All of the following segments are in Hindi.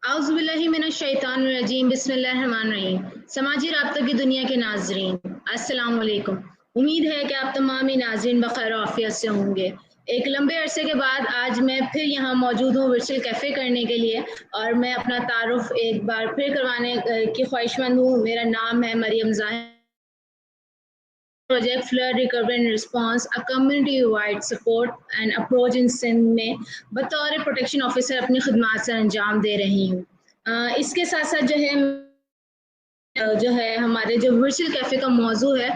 आउज़ुबिल्लाहिमिनश्शैतानिर्रजीम बिस्मिल्लाहिर्रहमानिर्रहीम। समाजी राब्ता की दुनिया के नाज़रीन अस्सलाम वालेकुम। उम्मीद है कि आप तमाम नाज़रीन बखैर आफियत से होंगे। एक लंबे अरसे के बाद आज मैं फिर यहाँ मौजूद हूँ वर्चुअल कैफ़े करने के लिए, और मैं अपना तारुफ एक बार फिर करवाने की ख्वाहिशमंद हूँ। मेरा नाम है Mariam Zahir. Project flood recovery and response a community wide support and approach in Sindh में बतौर प्रोटेक्शन ऑफिसर अपनी खिदमत से अंजाम दे रही हूँ। इसके साथ साथ जो है हमारे जो वर्चुअल कैफ़े का मौजू है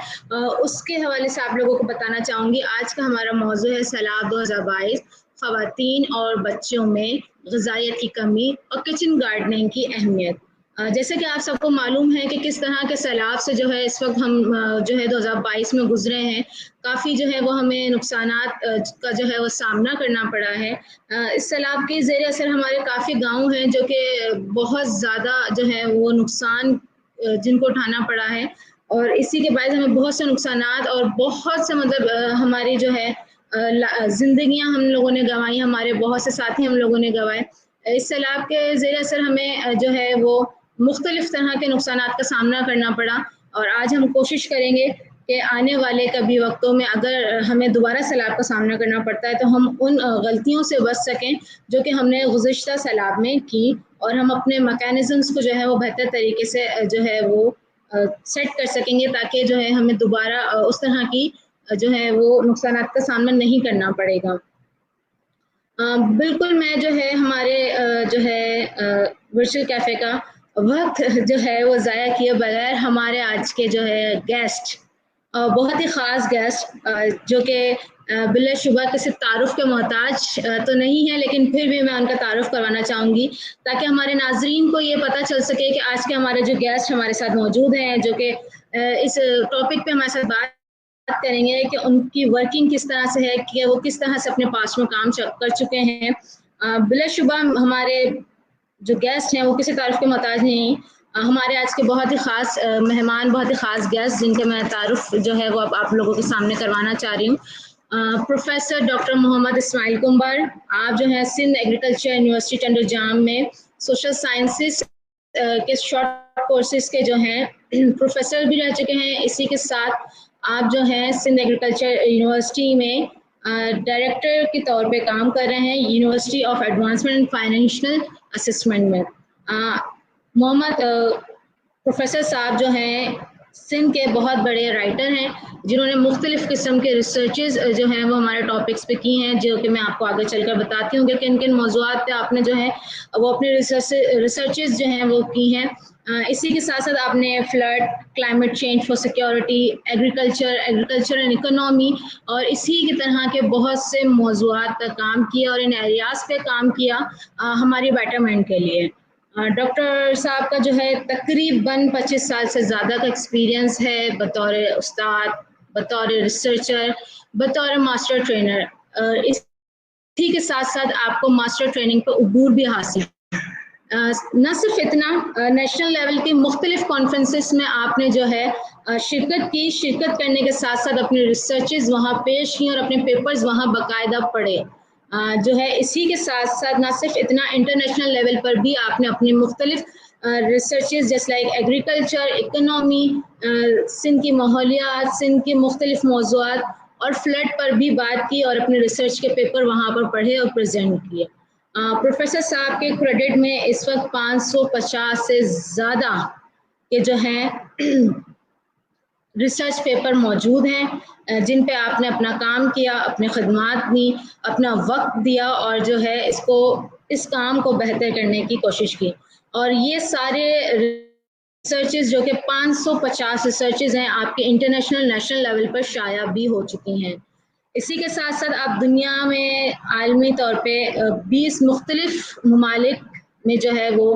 उसके हवाले से आप लोगों को बताना चाहूँगी। आज का हमारा मौजू है सैलाब 2022, ख़वातीन और बच्चों में ग़िज़ाइयत की कमी और किचन गार्डनिंग की अहमियत। जैसे कि आप सबको मालूम है कि किस तरह के सैलाब से जो है इस वक्त हम जो है 2022 में गुजरे हैं। काफ़ी जो है वो हमें नुकसानात का जो है वो सामना करना पड़ा है। इस सैलाब के ज़ेर असर हमारे काफ़ी गांव हैं जो कि बहुत ज़्यादा जो है वो नुकसान जिनको उठाना पड़ा है, और इसी के बाद हमें बहुत से नुकसानात और बहुत से मतलब हमारी जो है जिंदगियां हम लोगों ने गंवाई, हमारे बहुत से साथी हम लोगों ने गंवाए। इस सैलाब के ज़ेर असर हमें जो है वो मुख्तलिफ तरह के नुकसानात का सामना करना पड़ा, और आज हम कोशिश करेंगे कि आने वाले कभी वक्तों में अगर हमें दोबारा सैलाब का सामना करना पड़ता है तो हम उन गलतियों से बच सकें जो कि हमने गुज़िश्ता सैलाब में की, और हम अपने मैकेनिज़म्स को जो है वो बेहतर तरीके से जो है वो सेट कर सकेंगे, ताकि जो है हमें दोबारा उस तरह की जो है वो नुकसानात का सामना नहीं करना पड़ेगा। बिल्कुल मैं जो है हमारे जो है वर्चुअल कैफ़े का वक्त जो है वो ज़ाया किए बगैर हमारे आज के जो है गेस्ट, बहुत ही ख़ास गेस्ट जो कि बिलाशुबा किसी तारुफ़ के मोहताज तो नहीं है, लेकिन फिर भी मैं उनका तारुफ़ करवाना चाहूँगी ताकि हमारे नाज़रीन को ये पता चल सके कि आज के हमारे जो गेस्ट हमारे साथ मौजूद हैं, जो कि इस टॉपिक पे हमारे साथ बात करेंगे कि उनकी वर्किंग किस तरह से है, कि वो किस तरह से अपने पास्ट में काम कर चुके हैं। बिलाशुबा हमारे जो गेस्ट हैं वो किसी तारीफ के मोहताज नहीं। हमारे आज के बहुत ही ख़ास मेहमान, बहुत ही ख़ास गेस्ट जिनके मैं तारुफ जो है वो आप लोगों के सामने करवाना चाह रही हूँ। Professor doctor Mohammad Ismail comber, आप जो है सिंध एग्रीकल्चर यूनिवर्सिटी टंडोजाम में सोशल साइंसेस के शॉर्ट कोर्सेज के जो हैं प्रोफेसर भी रह चुके हैं। इसी के साथ आप जो हैं सिंध एग्रीकल्चर यूनिवर्सिटी में डायरेक्टर के तौर पे काम कर रहे हैं, university of advancement and financial assessment में। मोहम्मद प्रोफेसर साहब जो हैं सिंध के बहुत बड़े राइटर हैं, जिन्होंने मुख्तलिफ़ किस्म के रिसर्चेज जो हैं वो हमारे टॉपिक्स पे की हैं, जो कि मैं आपको आगे चलकर बताती हूँ कि किन किन मौज़ूआत पे आपने जो है वो अपने रिसर्चेज जो हैं वो की हैं। इसी के साथ साथ आपने flood, climate change for security, agriculture and economy और इसी की तरह के बहुत से मौज़ूआत पर काम किया और इन एरियाज़ पे काम किया हमारी बेटरमेंट के लिए। डॉक्टर साहब का जो है तकरीबन 25 साल से ज़्यादा का एक्सपीरियंस है बतौर उस्ताद, बतौर रिसर्चर, बतौर मास्टर ट्रेनर। इसी के साथ साथ आपको मास्टर ट्रेनिंग पर अबूर भी हासिल। न सिर्फ इतना, नेशनल लेवल की मुख्तलिफ कॉन्फ्रेंसेस में आपने जो है शिरकत करने के साथ साथ अपने रिसर्चेज वहाँ पेश की और अपने पेपर्स वहाँ बाकायदा पढ़े। जो है इसी के साथ साथ न सिर्फ इतना, इंटरनेशनल लेवल पर भी आपने अपनी मुख्तलिफ रिसर्चेज जैसे लाइक एग्रीकल्चर, इकोनॉमी, सिंध की माहौलियात, सिंध की मुख्तलिफ मौज़ूआत और फ्लड पर भी बात की और अपने रिसर्च के पेपर वहाँ पर पढ़े और प्रेजेंट किए। प्रोफेसर साहब के क्रेडिट में इस वक्त 550 से ज़्यादा के जो हैं रिसर्च पेपर मौजूद हैं, जिन पे आपने अपना काम किया, अपने खदमात दी, अपना वक्त दिया और जो है इस काम को बेहतर करने की कोशिश की। और ये सारे रिसर्चेज जो कि 550 रिसर्चेज हैं, आपके इंटरनेशनल नेशनल लेवल पर शाया भी हो चुकी हैं। इसी के साथ साथ आप दुनिया में आलमी तौर पे 20 मुख्तलिफ ममालिक में जो है वो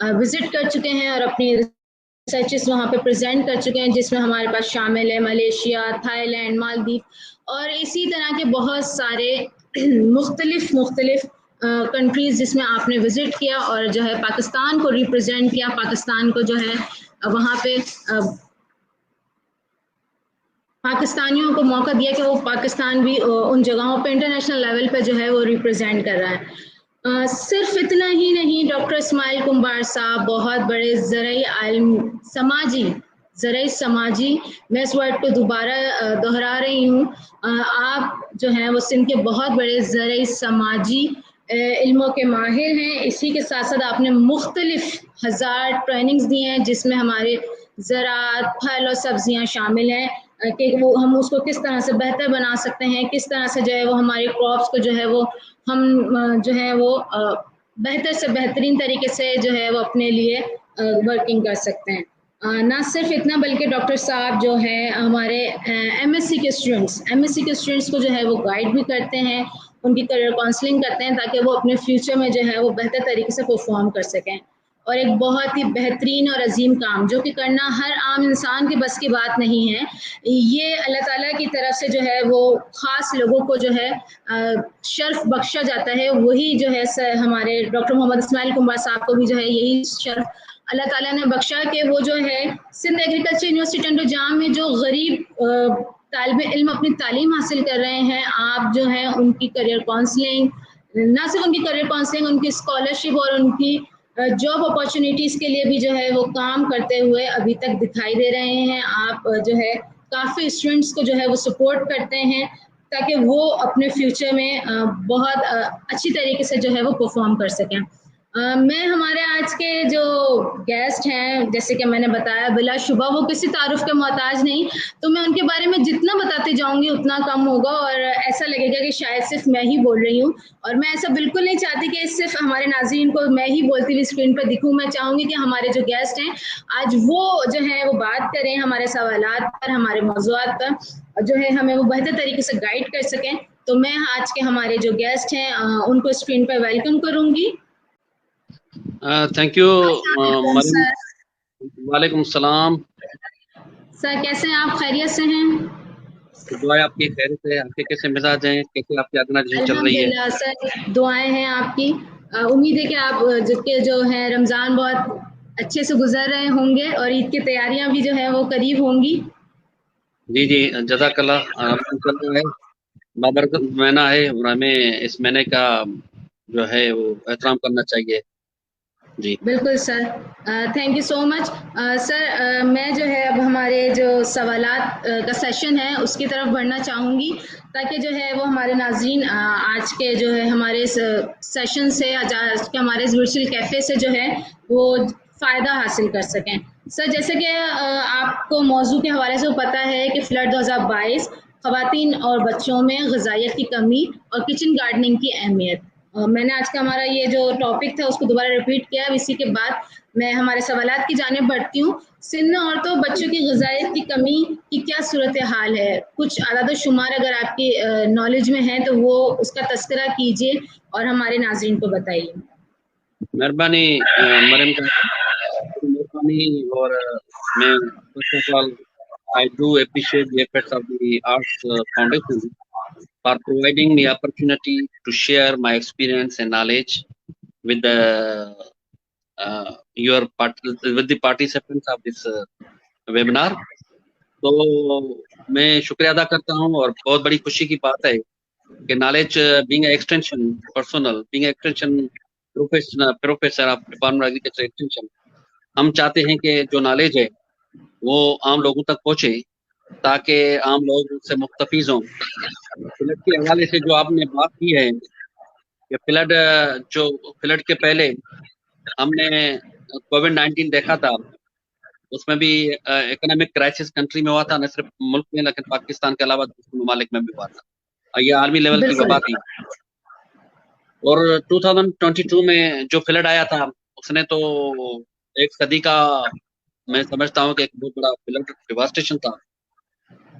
विज़िट कर चुके हैं और अपनी रिसर्चेस वहाँ पे प्रेजेंट कर चुके हैं, जिसमें हमारे पास शामिल है मलेशिया, थाईलैंड, मालदीव और इसी तरह के बहुत सारे मुख्तलिफ कंट्रीज़ जिसमें आपने विज़िट किया और जो है पाकिस्तान को रिप्रेजेंट किया, पाकिस्तान को जो है वहाँ पे पाकिस्तानियों को मौका दिया कि वो पाकिस्तान भी उन जगहों पे इंटरनेशनल लेवल पे जो है वो रिप्रेजेंट कर रहा है। सिर्फ इतना ही नहीं, डॉक्टर इस्माइल कुम्बार साहब बहुत बड़े ज़रई आलिम, समाजी, मैं इस वर्ड को दोबारा दोहरा रही हूँ। आप जो हैं वो सिंध के बहुत बड़े ज़रई समाजी इल्मों के माहिर हैं। इसी के साथ साथ आपने मुख्तलिफ हज़ार ट्रेनिंग्स दी हैं, जिसमें हमारे ज़राअत, फल और सब्जियाँ शामिल हैं कि वो हम उसको किस तरह से बेहतर बना सकते हैं, किस तरह से जो है वो हमारे क्रॉप्स को जो है वो हम जो है वो बेहतर से बेहतरीन तरीके से जो है वो अपने लिए वर्किंग कर सकते हैं। ना सिर्फ इतना बल्कि डॉक्टर साहब जो है हमारे एमएससी के स्टूडेंट्स को जो है वो गाइड भी करते हैं, उनकी करियर काउंसलिंग करते हैं ताकि वो अपने फ्यूचर में जो है वो बेहतर तरीके से परफॉर्म कर सकें। और एक बहुत ही बेहतरीन और अजीम काम जो कि करना हर आम इंसान के बस की बात नहीं है, ये अल्लाह ताला की तरफ से जो है वो ख़ास लोगों को जो है शर्फ बख्शा जाता है। वही जो है हमारे डॉक्टर मोहम्मद इस्माइल कुम्बार साहब को भी जो है यही शर्फ अल्लाह ताला ने बख्शा कि वो जो है सिंध एग्रीकल्चर यूनिवर्सिटी टंडोजाम में जो गरीब तालिब इल्म अपनी तालीम हासिल कर रहे हैं, आप जो है उनकी करियर काउंसलिंग, ना सिर्फ उनकी करियर काउंसलिंग, उनकी स्कॉलरशिप और उनकी जॉब अपॉर्चुनिटीज़ के लिए भी जो है वो काम करते हुए अभी तक दिखाई दे रहे हैं। आप जो है काफ़ी स्टूडेंट्स को जो है वो सपोर्ट करते हैं ताकि वो अपने फ्यूचर में बहुत अच्छी तरीके से जो है वो परफॉर्म कर सकें। मैं हमारे आज के जो गेस्ट हैं, जैसे कि मैंने बताया, बिलाशुबा वो किसी तारुफ के मोहताज नहीं, तो मैं उनके बारे में जितना बताती जाऊंगी उतना कम होगा और ऐसा लगेगा कि शायद सिर्फ मैं ही बोल रही हूँ। और मैं ऐसा बिल्कुल नहीं चाहती कि सिर्फ हमारे नाज़रीन को मैं ही बोलती हुई स्क्रीन पर दिखूँ। मैं चाहूँगी कि हमारे जो गेस्ट हैं आज वो जो है वो बात करें हमारे सवालात पर, हमारे मौज़ूआत पर, जो है हमें वो बेहतर तरीके से गाइड कर सकें। तो मैं आज के हमारे जो गेस्ट हैं उनको स्क्रीन पर वेलकम करूँगी। Thank you Mariam. वालेकुम सलाम सर, कैसे हैं आप? खैरियत से हैं? दुआएं आपकी खैरियत है। आपके कैसे मिजाज हैं? कैसे आपकी ऑर्गेनाइजेशन चल रही है? अल्हम्दुलिल्लाह सर, दुआएं हैं आपकी। उम्मीद है कि आप जो है रमज़ान बहुत अच्छे से गुजर रहे होंगे और ईद की तैयारियां भी जो है वो करीब होंगी। जी जी, जज़ाकल्लाह। चल रहा है, बाबरकत महीना है और हमें इस महीने का जो है वो एहतराम करना चाहिए। जी बिल्कुल sir, thank you so much. Sir, मैं जो है अब हमारे जो सवालात का सेशन है उसकी तरफ बढ़ना चाहूँगी ताकि जो है वो हमारे नाज़रीन आज के जो है हमारे सेशन से, आज के हमारे वर्चुअल कैफ़े से जो है वो फ़ायदा हासिल कर सकें। सर, जैसे कि आपको मौजू के हवाले से पता है कि फ्लड 2022 ख़वातीन और बच्चों में ग़िज़ाइयत की कमी और किचन गार्डनिंग की अहमियत, मैंने आज का हमारा ये जो टॉपिक था उसको दोबारा रिपीट किया। इसी के बाद मैं हमारे सवालात की जानिब बढ़ती हूँ। सिंध में औरतों और बच्चों की ग़िज़ाइयत की कमी की क्या सूरत हाल है? कुछ अदाद शुमार अगर आपकी नॉलेज में है तो वो उसका तस्करा कीजिए और हमारे नाज़रीन को बताइए। मेहरबानी मरियम का मेहरबानी। और मैं first of all I do appreciate the efforts of the Arts Foundation for providing me opportunity to share my experience and knowledge with the with the participants of this webinar। तो मैं शुक्रिया अदा करता हूं और बहुत बड़ी खुशी की बात है कि knowledge being extension personal, being extension professor of department of agriculture extension, हम चाहते हैं कि जो नॉलेज है वो आम लोगों तक पहुंचे ताकि आम लोग उससे मुस्तफीज हों। फ्लड के हवाले से जो आपने बात की है कि फ्लड के पहले हमने कोविड-19 देखा था, उसमें भी इकोनॉमिक क्राइसिस कंट्री में हुआ था, न सिर्फ मुल्क में लेकिन पाकिस्तान के अलावा दूसरे ममालिक में भी हुआ था। ये आर्मी लेवल की वबा थी। और 2022 में जो फ्लड आया था उसने तो एक सदी का, मैं समझता हूँ कि एक बहुत बड़ा फ्लड डिवास्टेशन था।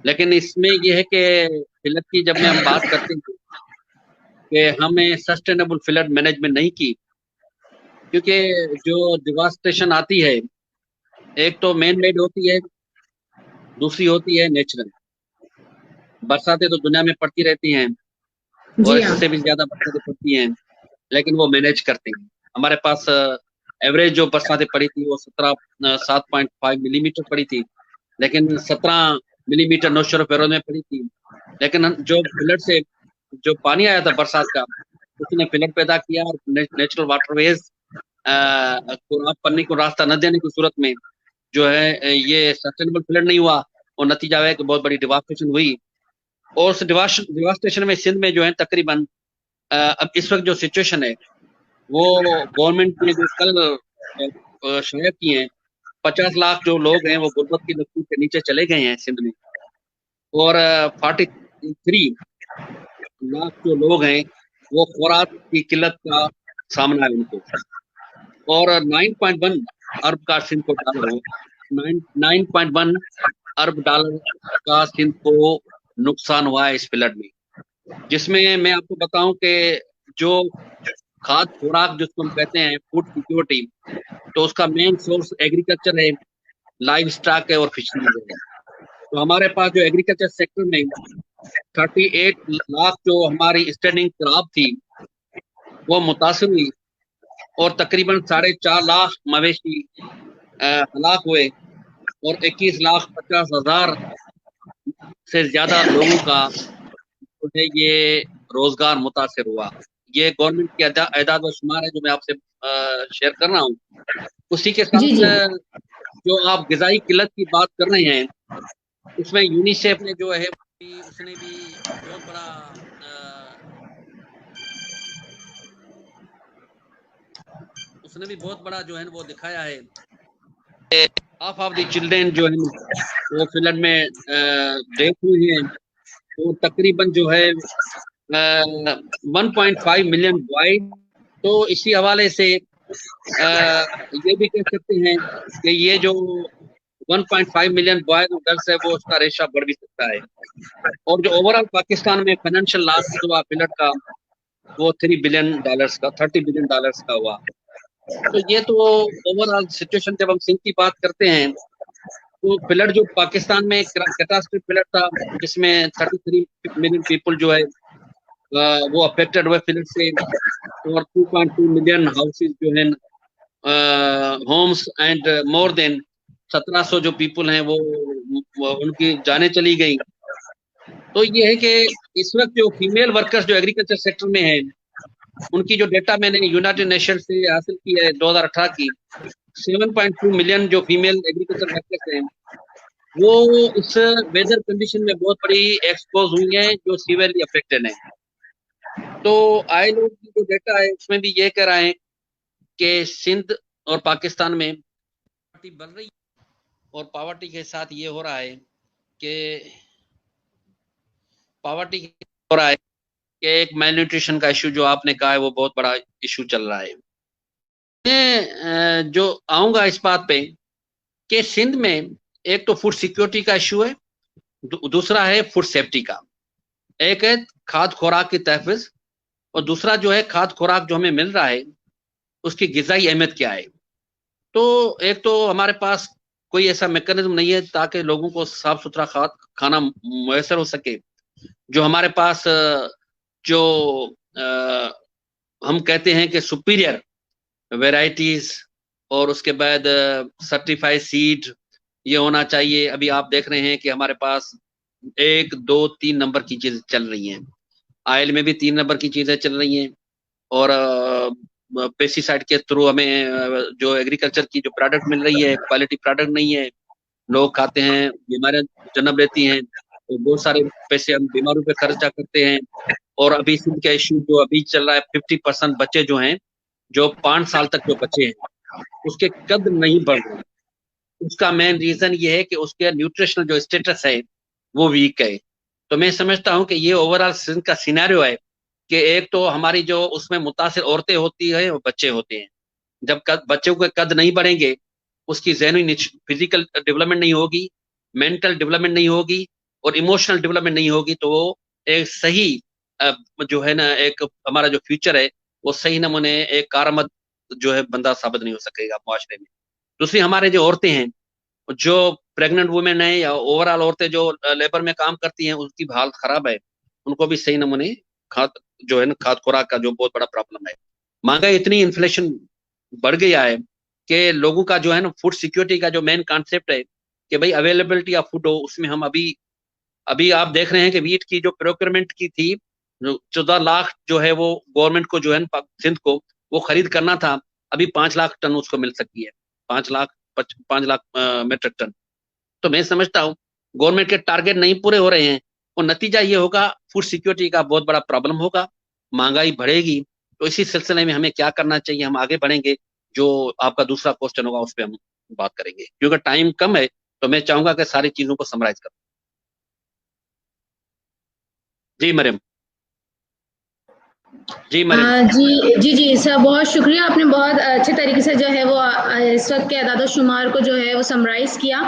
लेकिन इसमें यह है कि फ्लड की जब में हम बात करते हैं कि हमें सस्टेनेबल फ्लड मैनेजमेंट नहीं की, क्योंकि जो डिवास्टेशन आती है एक तो मैन मेड होती है, दूसरी होती है नेचुरल। बरसातें तो दुनिया में पड़ती रहती हैं और इससे भी ज्यादा बरसातें पड़ती हैं, लेकिन वो मैनेज करते हैं। हमारे पास एवरेज जो बरसातें पड़ी थी वो 7.5 मिलीमीटर पड़ी थी, लेकिन 17 मिलीमीटर नौशेरो फेरोज में पड़ी थी। लेकिन जो फ्लड से जो पानी आया था बरसात का, उसने फ्लड पैदा किया और नेचुरल वाटरवेज को पन्नी को रास्ता न देने की सूरत में जो है ये सस्टेनेबल फ्लड नहीं हुआ, और नतीजा है कि बहुत बड़ी डिवास्टेशन हुई। और उस डिवास्टेशन में सिंध में जो है तकरीबन अब इस वक्त जो सिचुएशन है वो गवर्नमेंट ने जो कल शाया किए हैं, 50 लाख जो लोग हैं वो गुर्बत की लकीर के नीचे चले गए हैं सिंध में, और 43 लाख जो लोग हैं वो खुराक की किल्लत का सामना है उनको, और 9.1 अरब का सिंध को डॉलर हो 9.1 अरब डॉलर का सिंध को नुकसान हुआ है इस फ्लड में, जिसमें मैं आपको बताऊं कि जो खाद्य खुराक जिसको हम कहते हैं फूड सिक्योरिटी, तो उसका मेन सोर्स एग्रीकल्चर है, लाइव स्टॉक है और फिशरीज है। तो हमारे पास जो एग्रीकल्चर सेक्टर में 38 लाख जो हमारी स्टैंडिंग क्रॉप थी वो मुतासिर हुई, और तकरीबन 4.5 लाख मवेशी हलाक हुए, और 21,50,000 से ज्यादा लोगों का उन्हें ये रोजगार मुतासिर हुआ। ये गवर्नमेंट की एदाद व शुमार है जो मैं आपसे शेयर कर रहा हूँ। उसी के साथ जो आप गिजाई किल्लत की बात कर रहे हैं, उसमें यूनिसेफ ने जो है उसने भी बहुत बड़ा जो है वो दिखाया है। हाफ ऑफ द चिल्ड्रेन जो है वो फ्लड में डेथ हुई है, तो तकरीबन जो है 1.5 मिलियन बॉय। तो इसी हवाले से ये भी कह सकते हैं कि ये जो 1.5 मिलियन बॉयज और गर्ल्स है वो उसका रेशा बढ़ भी सकता है, और जो ओवरऑल पाकिस्तान में फाइनेंशियल लॉस हुआ फ्लड का वो $30 बिलियन का 30 बिलियन डॉलर्स का हुआ। तो ये तो ओवरऑल सिचुएशन जब हम सिंध की बात करते हैं, तो फ्लड जो पाकिस्तान में कैटास्ट्रॉफिक फ्लड था जिसमें 33 मिलियन पीपल जो है वो अफेक्टेड हुए फ्लड से, और 2.2 मिलियन हाउसेज जो है होम्स एंड मोर देन 1700 जो पीपल हैं वो उनकी जानें चली गई। तो ये है कि इस वक्त जो फीमेल वर्कर्स जो एग्रीकल्चर सेक्टर में हैं, उनकी जो डेटा मैंने यूनाइटेड नेशन से हासिल की है 2018 की, 7.2 मिलियन जो फीमेल एग्रीकल्चर वर्कर्स हैं वो इस वेदर कंडीशन में बहुत बड़ी एक्सपोज हुई हैं जो सीवियरली अफेक्टेड हैं। तो ILO की जो डेटा है उसमें भी ये कह रहा है कि सिंध और पाकिस्तान में पॉवर्टी बढ़ रही है, और पॉवर्टी के साथ ये हो रहा है कि एक मेल न्यूट्रिशन का इशू जो आपने कहा है वो बहुत बड़ा इशू चल रहा है। मैं जो आऊंगा इस बात पे कि सिंध में एक तो फूड सिक्योरिटी का इशू है, दूसरा है फूड सेफ्टी का, एक है खाद्य खुराक की तहफ़्फ़ुज़, और दूसरा जो है खाद्य खुराक जो हमें मिल रहा है उसकी ग़िज़ाई अहमियत क्या है। तो एक तो हमारे पास कोई ऐसा मैकेनिज्म नहीं है ताकि लोगों को साफ सुथरा खाना मुयसर हो सके। जो हमारे पास जो हम कहते हैं कि सुपीरियर वेराइटीज और उसके बाद सर्टिफाइड सीड ये होना चाहिए। अभी आप देख रहे हैं कि हमारे पास 1, 2, 3 नंबर की चीजें चल रही हैं, ऑयल में भी 3 नंबर की चीजें चल रही हैं, और पेस्टिसाइड के थ्रू हमें जो एग्रीकल्चर की जो प्रोडक्ट मिल रही है क्वालिटी प्रोडक्ट नहीं है, लोग खाते हैं, बीमारियां जन्म लेती हैं, तो बहुत सारे पैसे हम बीमारों पे खर्चा करते हैं। और अभी सिंध का इशू जो अभी चल रहा है 50% बच्चे जो हैं जो 5 साल तक जो बच्चे हैं उसके कद नहीं बढ़ रहे, उसका मेन रीजन ये है कि उसके न्यूट्रिशनल जो स्टेटस है वो वीक है। तो मैं समझता हूँ कि ये ओवरऑल सिंध का सिनेरियो है कि एक तो हमारी जो उसमें मुतासिर औरतें होती है और बच्चे होते हैं, जब बच्चों के कद नहीं बढ़ेंगे, उसकी ज़हनी फिजिकल डेवलपमेंट नहीं होगी, मेंटल डेवलपमेंट नहीं होगी और इमोशनल डेवलपमेंट नहीं होगी, तो वो एक सही जो है ना एक हमारा जो फ्यूचर है वो सही नमूने एक कारआमद जो है बंदा साबित नहीं हो सकेगा मुआशरे में। दूसरी हमारे जो औरतें हैं, जो प्रेग्नेंट वुमेन है या ओवरऑल औरतें जो लेबर में काम करती हैं, उनकी हालत खराब है, उनको भी सही नमूने जो है ना खाद्य खुराक का जो बहुत बड़ा प्रॉब्लम है। महंगाई इतनी, इन्फ्लेशन बढ़ गया है कि लोगों का जो है ना फूड सिक्योरिटी का जो मेन कॉन्सेप्ट है कि भाई अवेलेबिलिटी ऑफ फूड हो, उसमें हम अभी आप देख रहे हैं कि वीट की जो प्रोक्योरमेंट की थी 14 लाख जो है वो गवर्नमेंट को जो है सिंध को वो खरीद करना था, अभी 5 लाख टन उसको मिल सकती है, 5 लाख मेट्रिक टन। तो मैं समझता हूँ गवर्नमेंट के टारगेट नहीं पूरे हो रहे हैं, और नतीजा ये होगा फूड सिक्योरिटी का बहुत बड़ा प्रॉब्लम होगा, महंगाई बढ़ेगी। तो इसी सिलसिले में हमें क्या करना चाहिए, हम आगे बढ़ेंगे, जो आपका दूसरा क्वेश्चन होगा उस पर हम बात करेंगे, क्योंकि टाइम कम है, तो मैं चाहूंगा कि सारी चीजों को समराइज करूं। जी मरियम। जी मरियम। जी जी जी सर, बहुत शुक्रिया, आपने बहुत अच्छे तरीके से जो है वो इस वक्त के अदाद शुमार को जो है वो समराइज किया।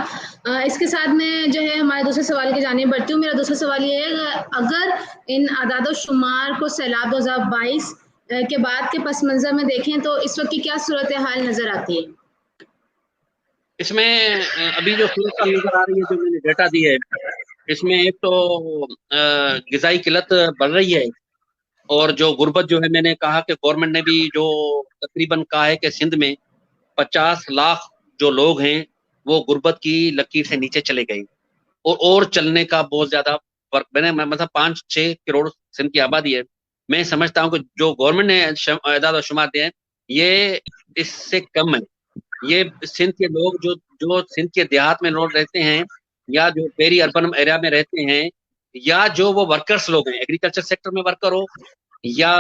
इसके साथ में जो है हमारे दूसरे सवाल की जानिब बढ़ती हूँ। मेरा दूसरा सवाल ये है, अगर इन अदाद शुमार को सैलाब 2022 के बाद के पस मंजर में देखें तो इस वक्त की क्या सूरत हाल नजर आती है? इसमें अभी जो सूरत नजर आ रही है, जो मैंने डेटा दी है, इसमें एक तो गिजाई किल्लत बढ़ रही है, और जो गुर्बत जो है, मैंने कहा कि गवर्नमेंट ने भी जो तकरीबन कहा है कि सिंध में 50 लाख जो लोग हैं वो गुर्बत की लकीर से नीचे चले गए, और चलने का बहुत ज्यादा वर्क, मैंने मतलब 5-6 करोड़ सिंध की आबादी है। मैं समझता हूँ कि जो गवर्नमेंट ने आदाद और शुमार दिए हैं, ये इससे कम है। ये सिंध के लोग जो जो सिंध के देहात में लोग रहते हैं, या जो पेरी अर्बन एरिया में रहते हैं, या जो वो वर्कर्स लोग हैं, एग्रीकल्चर सेक्टर में वर्कर हो या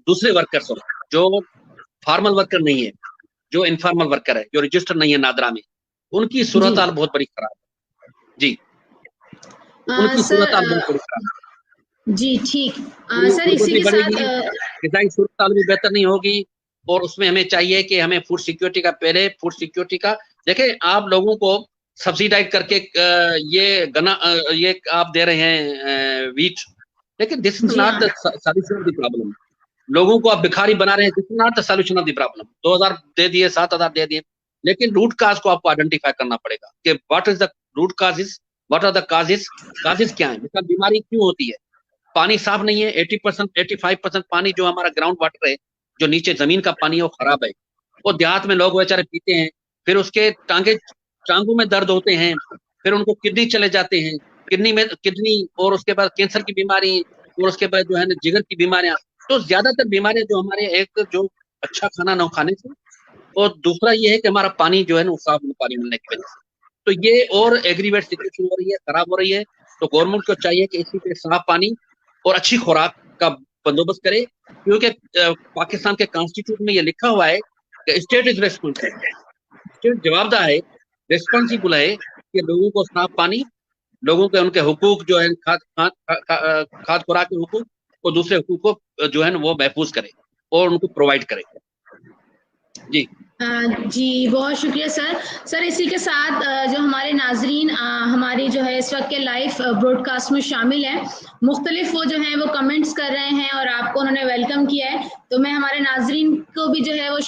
दूसरे वर्कर्स हो, जो फॉर्मल वर्कर नहीं है, जो इनफॉर्मल वर्कर है, जो रजिस्टर नहीं है नादरा में, उनकी सूरत हाल बहुत बड़ी खराब है। जी, उनकी सूरत हाल बहुत बड़ी खराब है। जी ठीक। सर गुर्बत इसी भी के साथ बढ़ेगी, गिजाई सूरत हाल भी बेहतर नहीं होगी, और उसमें हमें चाहिए कि हमें फूड सिक्योरिटी का, पहले फूड सिक्योरिटी का देखें। आप लोगों को सब्सिडाइज करके ये आप दे रहे हैं वीट, लेकिन दिस इज जी नॉट हाँ। The solution of the problem. लोगों को आप भिखारी बना रहे हैं, this is not the solution of the problem. 2000 दे दिए, 7000 दे दिए, लेकिन रूट काज को आपको आइडेंटिफाई करना पड़ेगा कि what is the root causes, what are the causes, causes क्या है, मतलब बीमारी क्यों होती है। पानी साफ नहीं है, 80% 85% पानी जो हमारा ग्राउंड वाटर है, जो नीचे जमीन का पानी है, वो खराब है। वो देहात में लोग बेचारे पीते हैं, फिर उसके टांगों में दर्द होते हैं, फिर उनको किडनी चले जाते हैं, किडनी, और उसके बाद कैंसर की बीमारी, और उसके बाद जो है ना जिगर की बीमारियां। तो ज्यादातर बीमारियां जो हमारे, एक जो अच्छा खाना न खाने से, और दूसरा ये है कि हमारा पानी जो है ना साफ पानी मिलने की वजह से। तो ये और एग्रीवेट सिचुएशन हो रही है, खराब हो रही है। तो गवर्नमेंट को चाहिए कि इसी पे साफ पानी और अच्छी खुराक का बंदोबस्त करे, क्योंकि पाकिस्तान के कॉन्स्टिट्यूशन में ये लिखा हुआ है कि स्टेट इज रेस्पॉन्सिबल, स्टेट जवाबदार है, रेस्पॉन्सिबल है कि लोगों को साफ पानी, लोगों के उनके हुकूक जो है, खाद खुराक के हुकूक और दूसरे हुकूक को जो है ना वो महफूज करे और उनको प्रोवाइड करे। जी जी बहुत शुक्रिया सर। सर इसी के साथ जो हमारे नाजरीन हमारी जो है इस वक्त के लाइव ब्रॉडकास्ट में शामिल हैं, मुख्तलिफ वो जो हैं वो कमेंट्स कर रहे हैं और आपको उन्होंने वेलकम किया है। तो मैं हमारे नाजरीन को भी जो है वो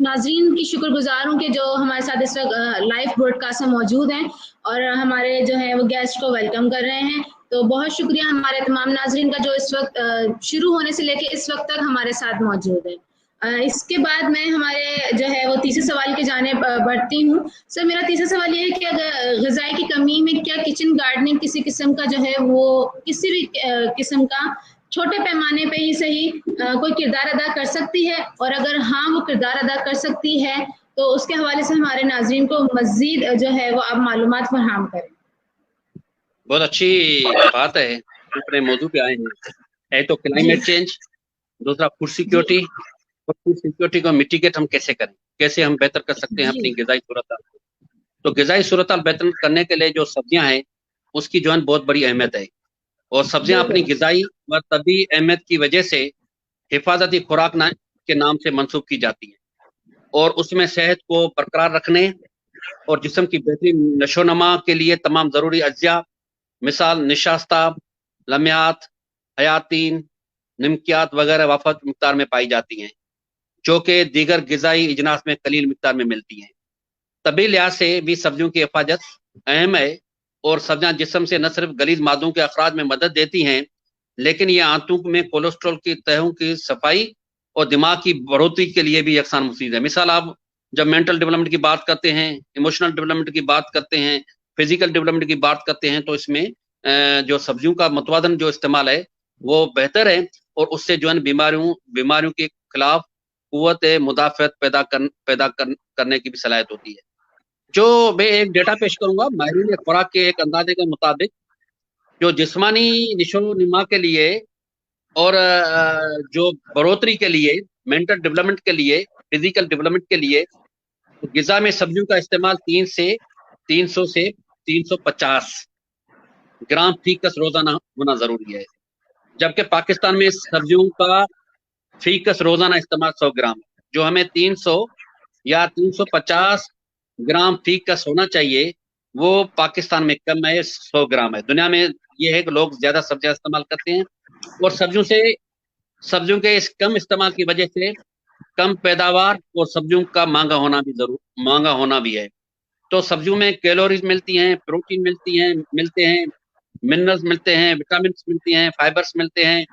नाजरीन की शुक्रगुजार हूँ कि जो हमारे साथ इस वक्त लाइव ब्रॉडकास्ट में मौजूद हैं और हमारे जो है वो गेस्ट को वेलकम कर रहे हैं। तो बहुत शुक्रिया हमारे तमाम नाजरीन का जो इस वक्त शुरू होने से लेकर इस वक्त तक हमारे साथ मौजूद है। इसके बाद मैं हमारे जो है वो तीसरे सवाल की जानिब बढ़ती हूँ। सर मेरा तीसरा सवाल ये है कि अगर ग़िज़ाई की कमी में क्या किचन गार्डनिंग किसी किस्म का जो है वो किसी भी किस्म का छोटे पैमाने पे ही सही कोई किरदार अदा कर सकती है, और अगर हाँ वो किरदार अदा कर सकती है तो उसके हवाले से हमारे नाज़रीन को मज़ीद जो है वो आप मालूमात फराहम करें। बहुत अच्छी बात है, अपने मौजू पे आए हैं। एक तो क्लाइमेट चेंज, दूसरा फूड सिक्योरिटी, और फूड सिक्योरिटी को मिटिगेट हम कैसे करें, कैसे हम बेहतर कर सकते हैं अपनी ग़िज़ाई सूरत। तो ग़िज़ाई सूरत बेहतर करने के लिए जो सब्जियां हैं उसकी जो है बहुत बड़ी अहमियत है, और सब्जियां अपनी ग़िज़ाई व तबी अहमियत की वजह से हिफाजती खुराक के नाम से मंसूब की जाती है, और उसमें सेहत को बरकरार रखने और जिस्म की बेहतरीन नशोनमा के लिए तमाम ज़रूरी अज्जा, मिसाल निशास्ता, लम्यात, हयातीन, निमकियात वगैरह वफ़द मिक़दार में पाई जाती हैं, जो कि दीगर ग़िज़ाई इजनास में कलील मिक़दार में मिलती हैं। तभी लिहाज से भी सब्जियों की हिफाजत अहम है, और सब्जियां जिस्म से न सिर्फ गलीज मादों के अखराज में मदद देती हैं, लेकिन ये आंतों में कोलेस्ट्रॉल की तहों की सफाई और दिमाग की बढ़ोतरी के लिए भी यकसान मुफीद है। मिसाल, आप जब मेंटल डेवलपमेंट की बात करते हैं, इमोशनल डेवलपमेंट की बात करते हैं, फिजिकल डेवलपमेंट की बात करते हैं, तो इसमें जो सब्जियों का मुतवाज़न जो इस्तेमाल है वो बेहतर है और उससे जो है बीमारियों के खिलाफ कुव्वत मुदाफ़त करने की भी सलाहियत होती है। जो मैं एक डेटा पेश करूंगा माहिरीन खुराक के एक अंदाजे के मुताबिक, जो जिस्मानी निशो-नुमा के लिए और जो बढ़ोतरी के लिए, मेंटल डेवलपमेंट के लिए, फिजिकल डेवलपमेंट के लिए, तो ग़िज़ा में सब्जियों का इस्तेमाल 300 से 350 ग्राम फी कस रोजाना होना जरूरी है, जबकि पाकिस्तान में सब्जियों का फी कस रोजाना इस्तेमाल 100 ग्राम, जो हमें 300 या 350 ग्राम फी कस होना चाहिए, वो पाकिस्तान में कम है, 100 ग्राम है। दुनिया में ये है कि लोग ज्यादा सब्जियां इस्तेमाल करते हैं और सब्जियों के इस कम इस्तेमाल की वजह से कम पैदावार और सब्जियों का महंगा होना भी है। तो सब्जियों में कैलोरीज मिलती हैं, प्रोटीन मिलते हैं, मिनरल्स मिलते हैं, विटामिन मिलती हैं, फाइबर्स मिलते हैं,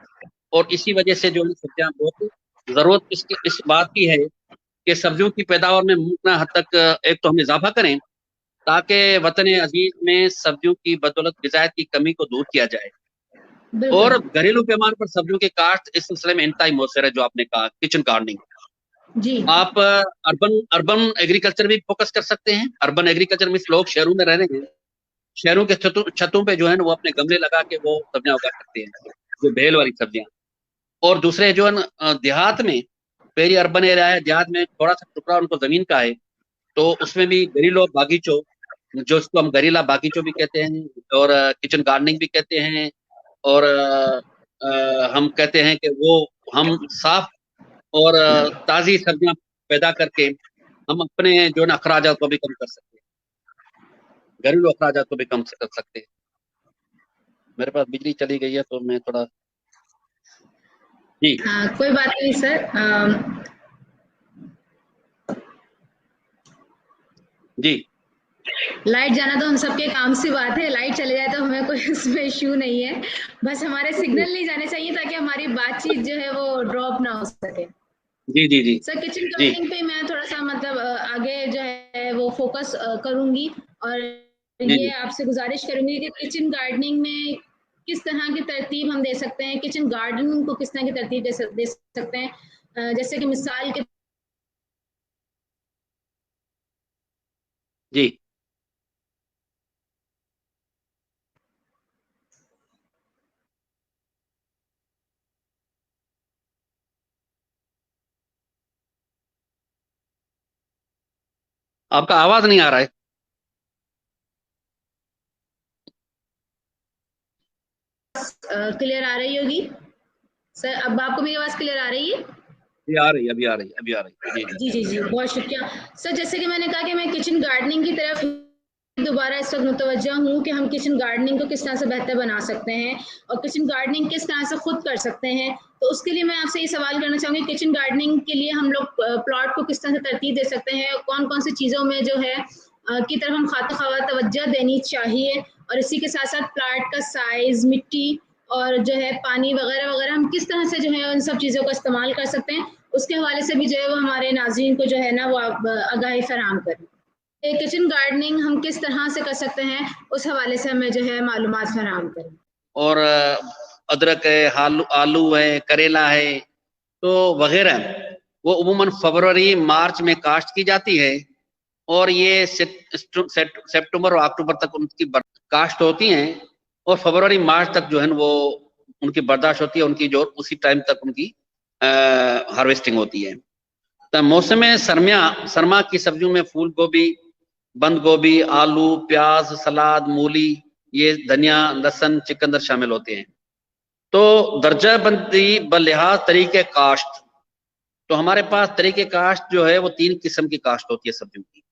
और इसी वजह से जो है सब्जियां बहुत जरूरत इस बात की है कि सब्जियों की पैदावार में मुमकिन हद तक एक तो हम इजाफा करें, ताकि वतन अजीज में सब्जियों की बदौलत ग़िज़ायत की कमी को दूर किया जाए। और घरेलू पैमाने पर सब्जियों के काश्त इस सिलसिले में इंतहाई मौसर है। जो आपने कहा किचन गार्डनिंग, जी, आप अर्बन एग्रीकल्चर भी फोकस कर सकते हैं। अर्बन एग्रीकल्चर में लोग शहरों में रह रहे हैं, शहरों के छतों पे जो है ना वो अपने गमले लगा के वो सब्जियां उगा सकते हैं, जो बेल वाली सब्जियां। और दूसरे जो है देहात में, पेरी अर्बन एरिया है, देहात में थोड़ा सा टुकड़ा उनको जमीन का है, तो उसमें भी घरेलू बागीचो, जो उसको हम घरेला बागीचो भी कहते हैं और किचन गार्डनिंग भी कहते हैं, और हम कहते हैं कि वो हम साफ और ताज़ी सब्जियां पैदा करके हम अपने जो है ना अखराजात को भी कम कर सकते हैं, घरेलू अखराजात को भी कम कर सकते हैं। मेरे पास बिजली चली गई है तो मैं थोड़ा जी कोई बात नहीं सर। जी लाइट जाना तो हम सबके काम से बात है, लाइट चले जाए तो हमें कोई उसमें इश्यू नहीं है, बस हमारे सिग्नल नहीं जाने चाहिए ताकि हमारी बातचीत जो है वो ड्रॉप ना हो सके। जी जी जी सर किचन जी गार्डनिंग पे मैं थोड़ा सा मतलब आगे जो है वो फोकस करूंगी, और जी ये जी आपसे गुजारिश करूंगी कि किचन गार्डनिंग में किस तरह की तरतीब हम दे सकते हैं, किचन गार्डनिंग को किस तरह की तरतीब दे सकते हैं। जैसे कि मिसाल के जी आपका आवाज नहीं आ रहा है। क्लियर आ रही होगी सर? अब आपको मेरी आवाज क्लियर आ रही है? अभी आ रही है, अभी आ रही है, अभी आ रही है। जी जी जी जी जी, बहुत शुक्रिया सर। जैसे कि मैंने कहा कि मैं किचन गार्डनिंग की तरफ दोबारा इस वक्त मुतवज्जा हूँ कि हम किचन गार्डनिंग को किस तरह से बेहतर बना सकते हैं और किचन गार्डनिंग किस तरह से खुद कर सकते हैं। तो उसके लिए मैं आपसे ये सवाल करना चाहूँगी, किचन गार्डनिंग के लिए हम लोग प्लॉट को किस तरह से तरतीब दे सकते हैं, कौन कौन सी चीज़ों में जो है की तरफ हम खाते खवा तवज्जो देनी चाहिए, और इसी के साथ साथ प्लाट का साइज, मिट्टी और जो है पानी वगैरह वगैरह हम किस तरह से जो है उन सब चीज़ों का इस्तेमाल कर सकते हैं, उसके हवाले से भी जो है वो हमारे नाज़रीन को जो है ना वो आप आगाही फराहम करें। किचन गार्डनिंग हम किस तरह से कर सकते हैं, उस हवाले से हमें जो है मालूमात फराहम करें। और अदरक है, आलू है, करेला है, तो वगैरह वो उमूमन फरवरी मार्च में काश्त की जाती है, और ये सितंबर और अक्टूबर तक उनकी काश्त होती हैं, और फरवरी मार्च तक जो है वो उनकी बर्दाश्त होती है, उनकी जो उसी टाइम तक उनकी हार्वेस्टिंग होती है। तो मौसम सरमा की सब्जियों में फूल गोभी, बंद गोभी, आलू, प्याज, सलाद, मूली, ये धनिया, लहसुन, चिकंदर शामिल होते हैं। तो दर्जा बंदी बलिहाज तरीके काश्त, तो हमारे पास तरीके काश्त जो है वो 3 किस्म की काश्त होती है सब्जियों की।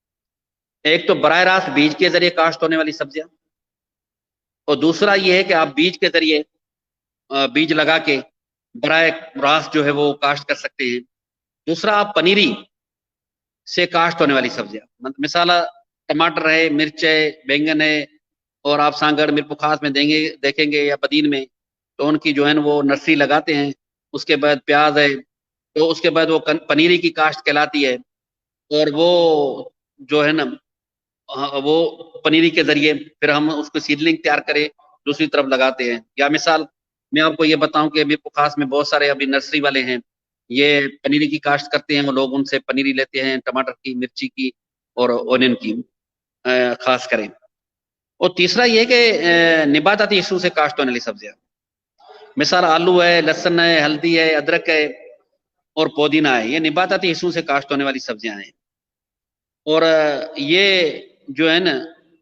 एक तो बराह रास्त बीज के जरिए काश्त होने वाली सब्जियां, और दूसरा ये है कि आप बीज के जरिए बीज लगा के बराह रास्त जो है वो काश्त कर सकते हैं। दूसरा आप पनीरी से काश्त होने वाली सब्जियां, मिसाल टमाटर है, मिर्च है, बैंगन है, और आप सांगड़ मिरपुखास में देखेंगे या बदीन में, तो उनकी जो है ना वो नर्सरी लगाते हैं। उसके बाद प्याज है, तो उसके बाद वो पनीरी की काश्त कहलाती है, और वो जो है ना वो पनीरी के जरिए फिर हम उसको सीडलिंग तैयार करें दूसरी तरफ लगाते हैं। या मिसाल मैं आपको ये बताऊं कि अभी खास में बहुत सारे अभी नर्सरी वाले हैं, ये पनीरी की काश्त करते हैं, वो लोग उनसे पनीरी लेते हैं, टमाटर की, मिर्ची की और ओनियन की खास करें। और तीसरा ये कि निबाताती इशू से काश्त होने वाली सब्जियां, मिसाल आलू है, लहसुन है, हल्दी है, अदरक है और पुदीना है, ये निबाताती इशू से काश्त होने वाली सब्जियां हैं। और ये जो है ना,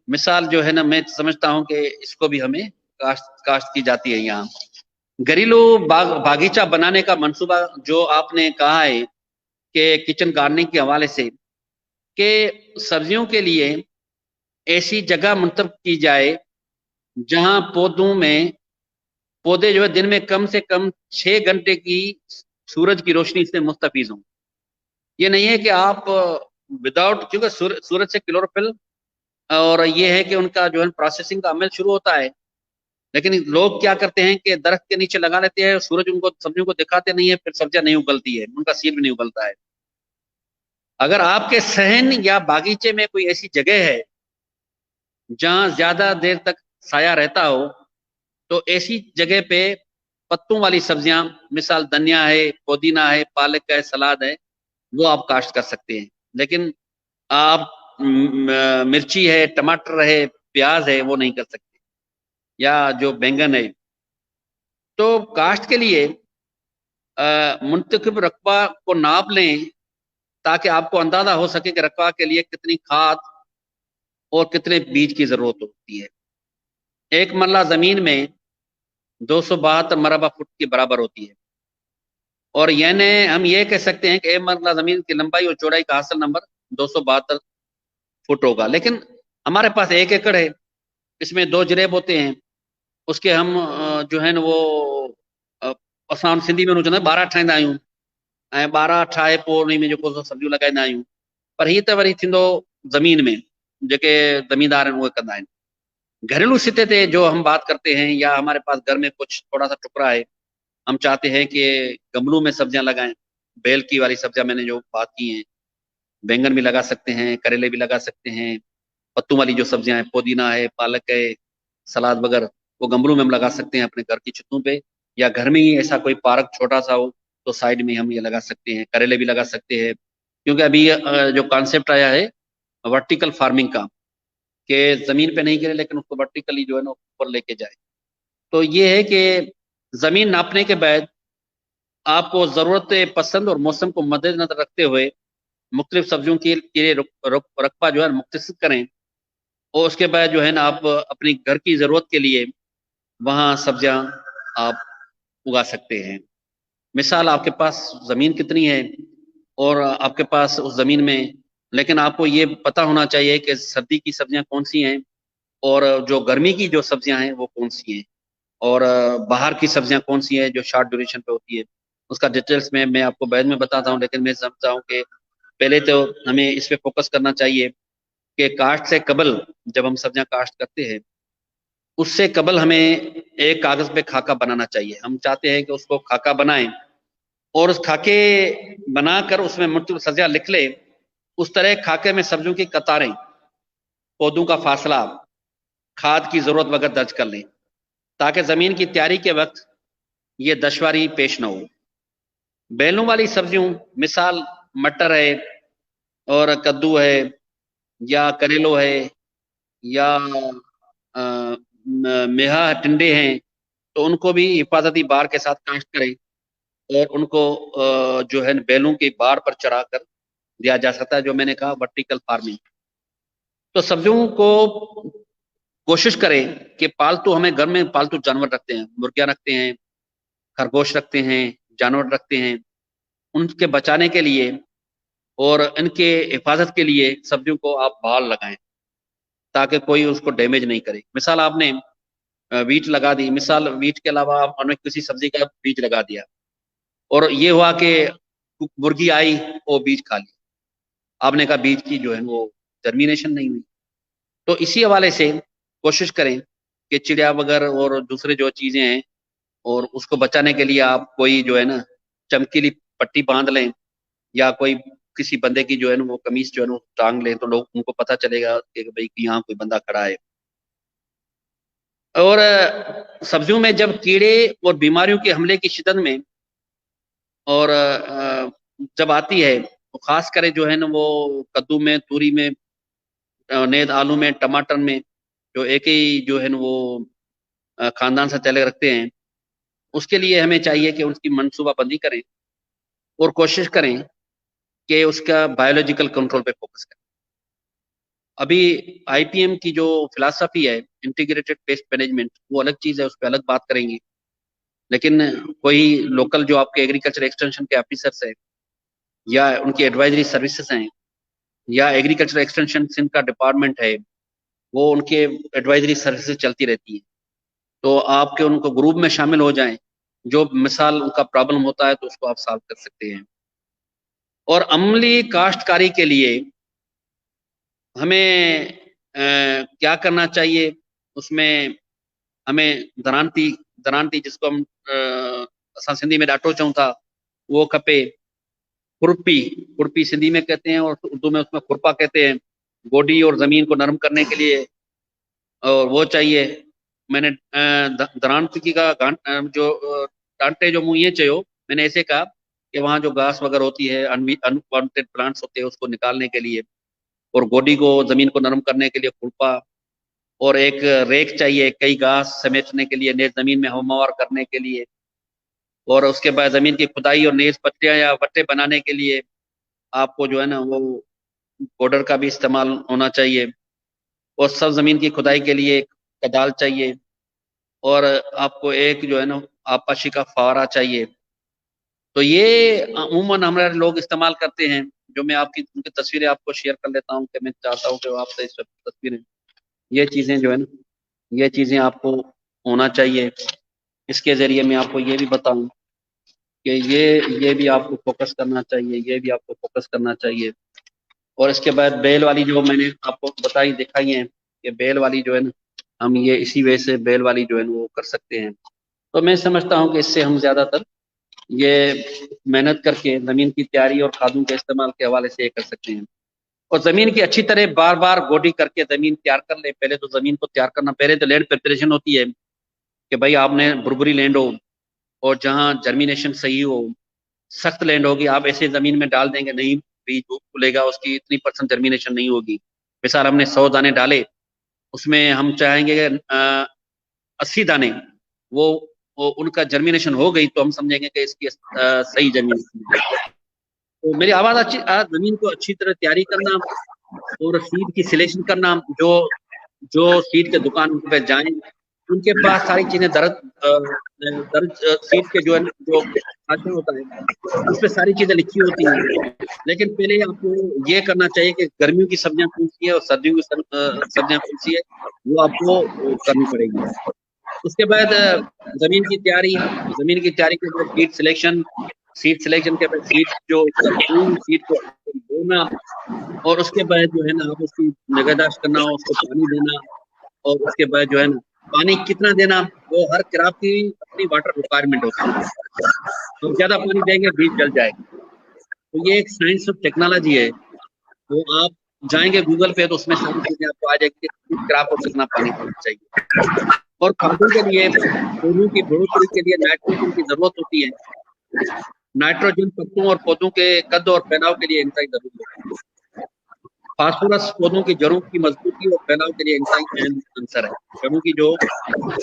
मिसाल जो है ना, मैं समझता हूं कि इसको भी हमें काश्त की जाती है यहाँ। घरेलू बागीचा बनाने का मंसूबा जो आपने कहा है कि किचन गार्डनिंग के हवाले से, कि सब्जियों के लिए ऐसी जगह मुंतब की जाए जहां पौधे जो है दिन में कम से कम 6 घंटे की सूरज की रोशनी से मुस्तफीज हों। ये नहीं है कि आप विदाउट, क्योंकि सूरज से क्लोरोफिल, और ये है कि उनका जो है प्रोसेसिंग का अमल शुरू होता है, लेकिन लोग क्या करते हैं कि दरख्त के नीचे लगा लेते हैं, सूरज उनको सब्जियों को दिखाते नहीं है, फिर सब्जियां नहीं उगलती है, उनका सीड भी नहीं उगलता है। अगर आपके सहन या बागीचे में कोई ऐसी जगह है जहां ज्यादा देर तक साया रहता हो, तो ऐसी जगह पे पत्तों वाली सब्जियां, मिसाल धनिया है, पुदीना है, पालक है, सलाद है, वो आप काश्त कर सकते हैं। लेकिन आप मिर्ची है, टमाटर है, प्याज है, वो नहीं कर सकते, या जो बैंगन है। तो काश्त के लिए मुंतखब रकबा को नाप लें, ताकि आपको अंदाजा हो सके कि रकबा के लिए कितनी खाद और कितने बीज की जरूरत होती है। एक मरला जमीन में 272 मरबा फुट के बराबर होती है, और यानी हम ये कह सकते हैं कि एक मरला जमीन की लंबाई और चौड़ाई का हासिल नंबर 272 फुट होगा। लेकिन हमारे पास 1 एकड़ है, इसमें 2 जरेब होते हैं, उसके हम जो है ना वो असां सिंधी में 12 ठाहींदा आहियूं, ऐं 12 ठाहे पोइ उन में जेको सब्जियूं लॻाईंदा आहियूं। पर हीअ त वरी थींदो ज़मीन में, जेके ज़मींदार आहिनि उहे कंदा आहिनि। घरेलू सिते ते जो हम बात करते हैं, या हमारे पास घर में कुछ थोड़ा सा टुकड़ा है, हम चाहते हैं कि गमलों में सब्जियां लगाएं, बेल की वाली सब्जियां मैंने जो बात की हैं, बैंगन भी लगा सकते हैं, करेले भी लगा सकते हैं, पत्तों वाली जो सब्जियां हैं, पुदीना है, पालक है, सलाद वगैरह, वो गमलों में हम लगा सकते हैं अपने घर की छतों पे, या घर में ही ऐसा कोई पार्क छोटा सा हो तो साइड में हम ये लगा सकते हैं। करेले भी लगा सकते हैं, क्योंकि अभी जो कॉन्सेप्ट आया है वर्टिकल फार्मिंग का, कि जमीन पे नहीं गिरे लेकिन उसको वर्टिकली जो है ना ऊपर लेके जाए। तो ये है कि जमीन नापने के बाद आपको जरूरत पसंद और मौसम को मद्देनजर रखते हुए मुख्तलिफ सब्जियों के लिए रकबा जो है मुख्तसर करें, और उसके बाद जो है ना आप अपनी घर की जरूरत के लिए वहाँ सब्जियां आप उगा सकते हैं। मिसाल आपके पास जमीन कितनी है और आपके पास उस जमीन में, लेकिन आपको ये पता होना चाहिए कि सर्दी की सब्जियां कौन सी हैं और जो गर्मी की जो सब्जियां हैं वो कौन सी हैं, और बाहर की सब्जियां कौन सी हैं जो शॉर्ट ड्यूरेशन पे होती है। उसका डिटेल्स में मैं आपको बाद में बताता हूँ, लेकिन मैं समझता हूँ कि पहले तो हमें इस पे फोकस करना चाहिए कि काश्त से कबल, जब हम सब्जियां काश्त करते हैं उससे कबल हमें एक कागज पे खाका बनाना चाहिए। हम चाहते हैं कि उसको खाका बनाएं और उस खाके बनाकर उसमें मुख्तलिफ सब्जियां लिख ले। उस तरह खाके में सब्जियों की कतारें, पौधों का फासला, खाद की जरूरत वगैरह दर्ज कर लें, ताकि जमीन की तैयारी के वक्त ये दुश्वारी पेश न हो। बेलों वाली सब्जियों, मिसाल मटर है और कद्दू है या करेलो है या मेहा टिंडे हैं, तो उनको भी हिफाजती बार के साथ काश्त करें और उनको जो है बेलों की बार पर चढ़ाकर दिया जा सकता है, जो मैंने कहा वर्टिकल फार्मिंग। तो सब्जियों को कोशिश करें कि पालतू, हमें घर में पालतू जानवर रखते हैं, मुर्गियां रखते हैं, खरगोश रखते हैं, जानवर रखते हैं, उनके बचाने के लिए और इनके हिफाजत के लिए सब्जियों को आप बाल लगाएं, ताकि कोई उसको डैमेज नहीं करे। मिसाल आपने वीट लगा दी, मिसाल वीट के अलावा आपने किसी सब्जी का बीज लगा दिया और ये हुआ कि मुर्गी आई वो बीज खा लिया, आपने कहा बीज की जो है वो जर्मिनेशन नहीं हुई। तो इसी हवाले से कोशिश करें कि चिड़िया वगैरह और दूसरे जो चीजें हैं, और उसको बचाने के लिए आप कोई जो है ना चमकीली पट्टी बांध लें, या कोई किसी बंदे की जो है ना वो कमीज जो है ना वो टांग लें, तो लोग, उनको पता चलेगा कि भाई कि यहाँ कोई बंदा खड़ा है। और सब्जियों में जब कीड़े और बीमारियों के हमले की शिद्दत में और जब आती है तो खास करे जो है ना वो कद्दू में, तूरी में, नेद आलू में, टमाटर में, जो एक ही जो है ना वो खानदान से ताल्लुक रखते हैं, उसके लिए हमें चाहिए कि उसकी मनसूबाबंदी करें और कोशिश करें कि उसका बायोलॉजिकल कंट्रोल पे फोकस करें। अभी आईपीएम की जो फिलॉसफी है इंटीग्रेटेड पेस्ट मैनेजमेंट, वो अलग चीज़ है, उस पर अलग बात करेंगे। लेकिन कोई लोकल जो आपके एग्रीकल्चर एक्सटेंशन के ऑफिसर्स हैं या उनकी एडवाइजरी सर्विसेज हैं या एग्रीकल्चर एक्सटेंशन सिंध का डिपार्टमेंट है, वो उनके एडवाइजरी सर्विसेज चलती रहती है, तो आपके उनको ग्रुप में शामिल हो जाएं, जो मिसाल उनका प्रॉब्लम होता है तो उसको आप सॉल्व कर सकते हैं। और अमली काश्तकारी के लिए हमें क्या करना चाहिए, उसमें हमें दरांती दरांती जिसको हम असां सिंधी में डाटो चऊं था, वो खपे। खुरपी खुरपी सिंधी में कहते हैं और उर्दू में उसमें खुरपा कहते हैं, गोडी और जमीन को नरम करने के लिए, और वो चाहिए। मैंने दरांती का जो डांटे जो मुँह ये चयो, मैंने ऐसे कहा कि वहाँ जो घास वगैरह होती है, अनवांटेड प्लांट्स होते हैं, उसको निकालने के लिए, और गोडी को जमीन को नरम करने के लिए खुरपा, और एक रेक चाहिए कई घास समेटने के लिए, नेज जमीन में हमवार करने के लिए, और उसके बाद जमीन की खुदाई और नेज पट्टियां या वट्टे बनाने के लिए आपको जो है ना वो बॉर्डर का भी इस्तेमाल होना चाहिए, और सब जमीन की खुदाई के लिए एक कदाल चाहिए, और आपको एक जो है ना आपाशी का फवारा चाहिए। तो ये अमूमन हमारे लोग इस्तेमाल करते हैं, जो मैं आपकी उनकी तस्वीरें आपको शेयर कर लेता हूँ, कि मैं चाहता हूँ कि आपसे इस तस्वीरें, ये चीज़ें जो है ना, ये चीज़ें आपको होना चाहिए। इसके ज़रिए मैं आपको ये भी बताऊं कि ये भी आपको फोकस करना चाहिए, ये भी आपको फोकस करना चाहिए। और इसके बाद बेल वाली जो मैंने आपको बताई दिखाई है, कि बेल वाली जो है ना, हम ये इसी वजह से बेल वाली जो है ना वो कर सकते हैं। तो मैं समझता हूँ कि इससे हम ज़्यादातर ये मेहनत करके ज़मीन की तैयारी और खादों के इस्तेमाल के हवाले से ये कर सकते हैं। और ज़मीन की अच्छी तरह बार बार गोडी करके ज़मीन तैयार कर ले। पहले तो ज़मीन को तैयार करना, पहले तो लैंड प्रिपरेशन होती है कि भाई आपने बुरबुरी लैंड हो और जहाँ जर्मिनेशन सही हो, सख्त लैंड होगी, आप ऐसे ज़मीन में डाल देंगे, नहीं बीज खुलेगा, उसकी इतनी % जर्मिनेशन नहीं होगी। मिसाल हमने 100 दाने डाले, उसमें हम चाहेंगे कि 80 दाने वो उनका जर्मिनेशन हो गई, तो हम समझेंगे कि इसकी सही जर्मिनेशन है। तो मेरी आवाज़ अच्छी, ज़मीन को अच्छी तरह तैयारी करना और सीड की सिलेक्शन करना, जो जो सीड के दुकान पे जाएं, उनके पास सारी चीजें दर्ज सीड के जो है जो भाषण होता है, उस पर सारी चीजें लिखी होती हैं। लेकिन पहले आपको ये करना चाहिए कि गर्मियों की सब्जियां कौन सी है और सर्दियों की सब्जियां कौन सी है, वो आपको करनी पड़ेगी। उसके बाद जमीन की तैयारी के बाद सीड सिलेक्शन के बाद सीड जो सीड को बोना, और उसके बाद जो है ना आप उसकी निगहदाश्त करना, उसको पानी देना, और उसके बाद जो है ना पानी कितना देना, वो हर क्रॉप की अपनी वाटर रिक्वायरमेंट होती है। तो ज्यादा पानी देंगे बीज जल जाएगा। तो ये एक साइंस ऑफ टेक्नोलॉजी है। तो आप जाएंगे गूगल पे तो उसमें सारी चीजें आपको आ जाएगी कि क्रॉप को कितना पानी देना चाहिए। और खादों के लिए, पौधों की बढ़ोतरी के लिए नाइट्रोजन की जरूरत होती है। नाइट्रोजन पत्तों और पौधों के कद और फैलाव के लिए इंसाई जरूरी है। फास्फोरस पौधों की जड़ों की मजबूती और फैलाव के लिए इंसाई अहम आंसर है। जड़ों की जो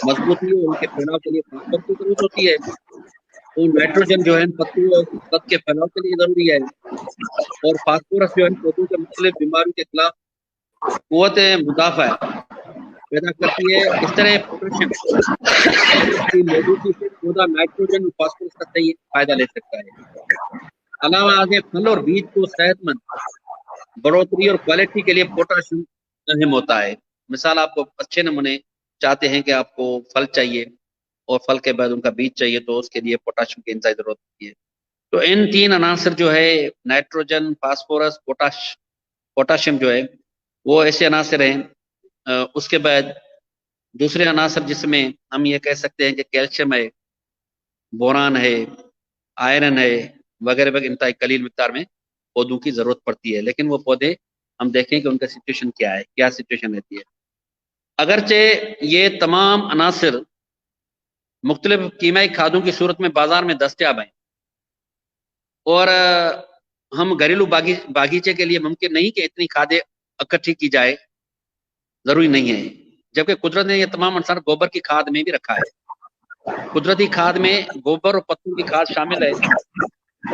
मजबूती और उनके फैलाव के लिए फास्फोरस की जरूरत होती है, तो नाइट्रोजन जो है पत्तों और कद के फैलाव के लिए जरूरी है, और फास्फोरस जो है पौधों के मुख्तलिफ बीमारियों के खिलाफ कुव्वत मुदाफा पैदा करती है। इस तरह पोटेशियम की मौजूदगी से पौधा नाइट्रोजन और फास्फोरस का सही फायदा ले सकता है। अलावा आगे फल और बीज को सेहतमंद बढ़ोतरी और क्वालिटी के लिए पोटाशियम अहम होता है। मिसाल आपको अच्छे नमूने चाहते हैं कि आपको फल चाहिए और फल के बाद उनका बीज चाहिए, तो उसके लिए पोटाशियम की इंतज़ार जरूरत होती है। तो इन 3 अनासर जो है नाइट्रोजन, फास्फोरस, पोटाशियम जो है वो ऐसे अनासर हैं। उसके बाद दूसरे अनासर जिसमें हम ये कह सकते हैं कि कैल्शियम है, बोरान है, आयरन है, वगैरह वगैरह इंतहाई कलील मिकदार में पौधों की जरूरत पड़ती है। लेकिन वो पौधे हम देखें कि उनका सिचुएशन क्या है, क्या सिचुएशन रहती है। अगरचे ये तमाम अनासर मुख्तलिफ कीमियाई खादों की सूरत में बाजार में दस्तयाब हैं और हम घरेलू बागीचे के लिए मुमकिन नहीं कि इतनी खादें इकट्ठी की जाए, जरूरी नहीं है। जबकि कुदरत ने ये तमाम अंसार गोबर की खाद में भी रखा है। कुदरती खाद में गोबर और पत्तों की खाद शामिल है।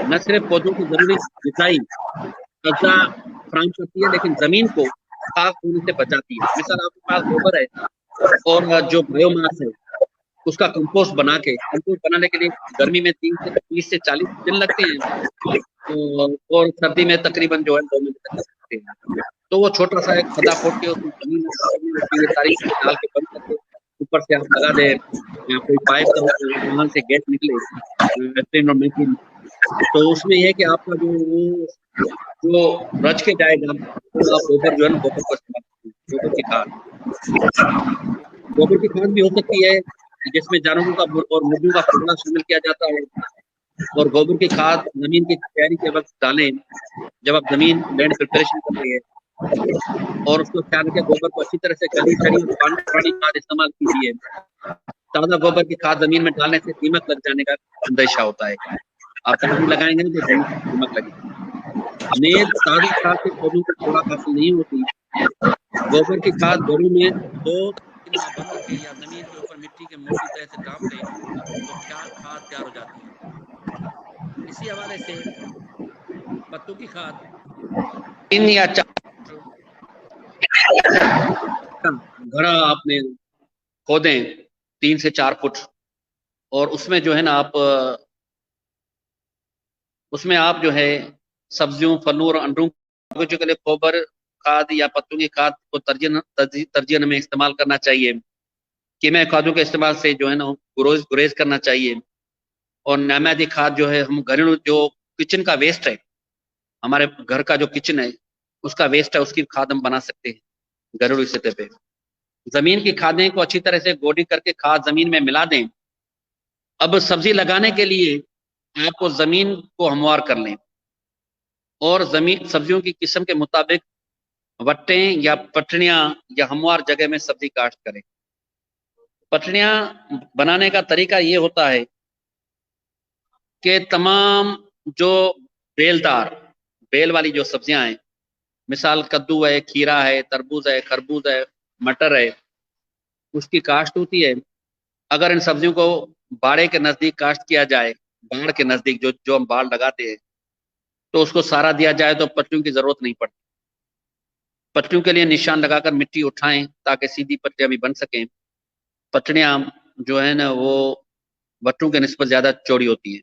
न सिर्फ पौधों की जरूरी गिजाई अज्जा फराहम करती है, लेकिन जमीन को खाक होने से बचाती है। मिसाल आपके पास गोबर है और जो बायोमास है उसका कंपोस्ट बनाने के लिए गर्मी में 30 से 40 दिन लगते हैं और सर्दी में तकरीबन जो है 2 महीने लगते हैं। तो वो छोटा सा एक खड्डा खोद के उसमें जमीन में सारी चीजें डाल के बंद करके ऊपर से आप लगा दे, कोई पाइप वहां से गैस निकले लेट्रिन और मीथेन, तो उसमें यह है कि आपका जो रच के जाएगा तो आप गोबर जो है ना गोबर को इस्तेमाल गोबर की खाद भी हो सकती है जिसमें जानवरों का और मुर्गियों का फुगड़ा शामिल किया जाता है। और गोबर की खाद जमीन की तैयारी के वक्त डालें जब आप जमीन लैंड प्रिपरेशन कर रही है, और उसको ख्याल रखें गोबर को अच्छी तरह से गली छड़ी और पानी खाद इस्तेमाल कीजिए। ताज़ा गोबर की खाद जमीन में डालने से दीमक लग जाने का अंदेशा होता है। आप पानी लगाएंगे तो दीमक लगेगी। नेज ताज़ी खाद से पौधों को खुराक हासिल नहीं होती। गोबर की खाद घरों में 2-3 या जमीन के ऊपर मिट्टी के मोटी तरह से डाल दें तो खाद तैयार हो जाती है। इसी हवाले से पत्तों की खाद 3 या 4 घड़ा आपने खोदें 3 से 4 फुट, और उसमें जो है ना उसमें आप जो है सब्जियों फलों और अंडों के लिए गोबर खाद या पत्तों की खाद को तरजीह में इस्तेमाल करना चाहिए। कीमियाई खादों के इस्तेमाल से जो है ना गुरेज करना चाहिए। और नामियाती खाद जो है हम घरेलू जो किचन का वेस्ट है, हमारे घर का जो किचन है उसका वेस्ट है, उसकी खाद हम बना सकते हैं घरेलू सतह पे। जमीन की खादें को अच्छी तरह से गोडी करके खाद जमीन में मिला दें। अब सब्जी लगाने के लिए आपको जमीन को हमवार कर लें और जमीन सब्जियों की किस्म के मुताबिक वट्टें या पटड़ियां या हमवार जगह में सब्जी काश्त करें। पटड़ियां बनाने का तरीका ये होता है कि तमाम जो बेल वाली जो सब्जियां हैं, मिसाल कद्दू है, खीरा है, तरबूज है, खरबूज है, मटर है, उसकी काश्त होती है। अगर इन सब्जियों को बाड़े के नजदीक काश्त किया जाए, बाड़ के नजदीक जो हम बाड़ लगाते हैं, तो उसको सहारा दिया जाए तो पटड़ियों की जरूरत नहीं पड़ती। पटड़ियों के लिए निशान लगाकर मिट्टी उठाएं ताकि सीधी पटड़ियां भी बन सकें। पटड़ियां जो है ना वो वट्टों के निस्बत ज्यादा चौड़ी होती है।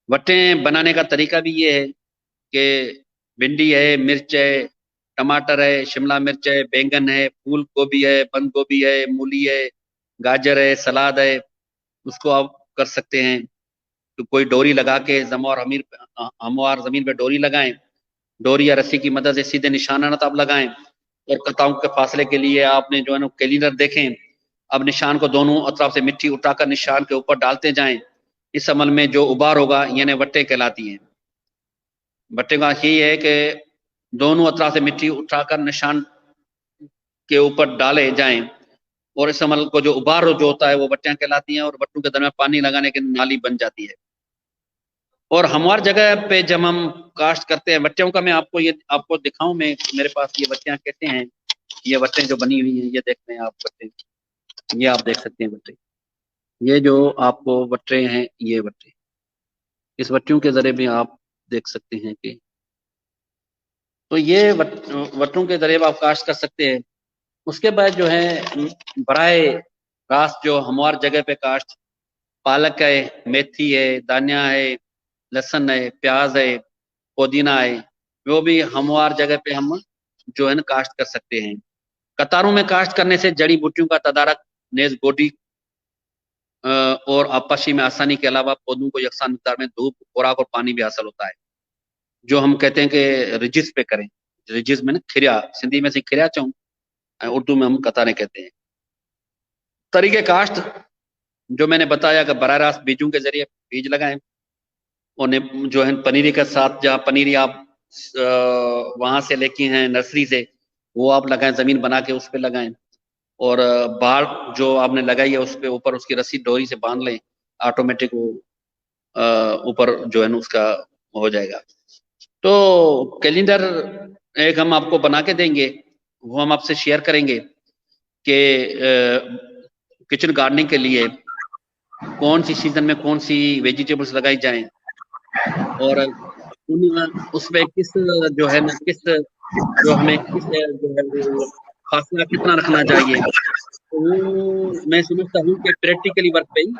वट्टें बनाने का तरीका भी ये है कि भिंडी है, मिर्च है, टमाटर है, शिमला मिर्च है, बैंगन है, फूल गोभी है, बंद गोभी है, मूली है, गाजर है, सलाद है, उसको आप कर सकते हैं। तो कोई डोरी लगा के हमवार जमीन पे डोरी लगाएं, डोरी या रस्सी की मदद से सीधे निशाना आप लगाएं, और कताओं के फासले के लिए आपने जो है ना कैलेंडर देखें। अब निशान को दोनों अतराफ से मिट्टी उठाकर निशान के ऊपर डालते जाएं। इस अमल में जो उबार होगा यानी वट्टे कहलाती हैं। वट्टे का यही है कि दोनों अतराफ से मिट्टी उठाकर निशान के ऊपर डाले जाएं, और इस अमल को जो उबार जो होता है वो वट्टियां कहलाती हैं, और वट्टों के दरमियान पानी लगाने की नाली बन जाती है। और हमार जगह पे जब हम काश्त करते हैं वट्टियों का, मैं आपको दिखाऊं, मैं मेरे पास ये वट्टियां कैसे हैं। ये वट्टें जो बनी हुई हैं, ये देखते हैं आप वट्टे, ये आप देख सकते हैं वट्टे, ये जो आपको वट्टे हैं, ये वट्टे, इस वट्टियों के जरिए भी आप देख सकते हैं कि तो ये वट्टों के जरिए आप काश्त कर सकते हैं। उसके बाद जो है बराए रास्त जो हमार जगह पे काश्त पालक है, मेथी है, दानिया है, लहसुन है, प्याज है, पुदीना है, वो भी हमवार जगह पे हम जो है ना काश्त कर सकते हैं। कतारों में काश्त करने से जड़ी बूटियों का तदारक नेज गोडी और आपाशी में आसानी के अलावा पौधों को यकसान मिकदार में धूप, खुराक और पानी भी हासिल होता है। जो हम कहते हैं कि रिजिस पे करें, रिजिस में ना खिरिया, सिंधी में से खिरिया चाहूँ, उर्दू में हम कतारें कहते हैं। तरीके काश्त जो मैंने बताया कि बराह रास्त बीजों के जरिए बीज लगाएं, और जो है पनीरी के साथ, जहाँ पनीरी आप वहां से लेके हैं नर्सरी से, वो आप लगाएं, जमीन बना के उस पर लगाएं। और बाड़ जो आपने लगाई है उस पे ऊपर उसकी रस्सी डोरी से बांध लें, ऑटोमेटिक वो ऊपर जो है ना उसका हो जाएगा। तो कैलेंडर एक हम आपको बना के देंगे, वो हम आपसे शेयर करेंगे कि किचन गार्डनिंग के लिए कौन सी सीजन में कौन सी वेजिटेबल्स लगाई जाएं और उसमें किस जो है ना किस जो हमें किस जो है वो फासला कितना रखना चाहिए। तो वो मैं समझता हूँ कि प्रैक्टिकली वर्क पे ही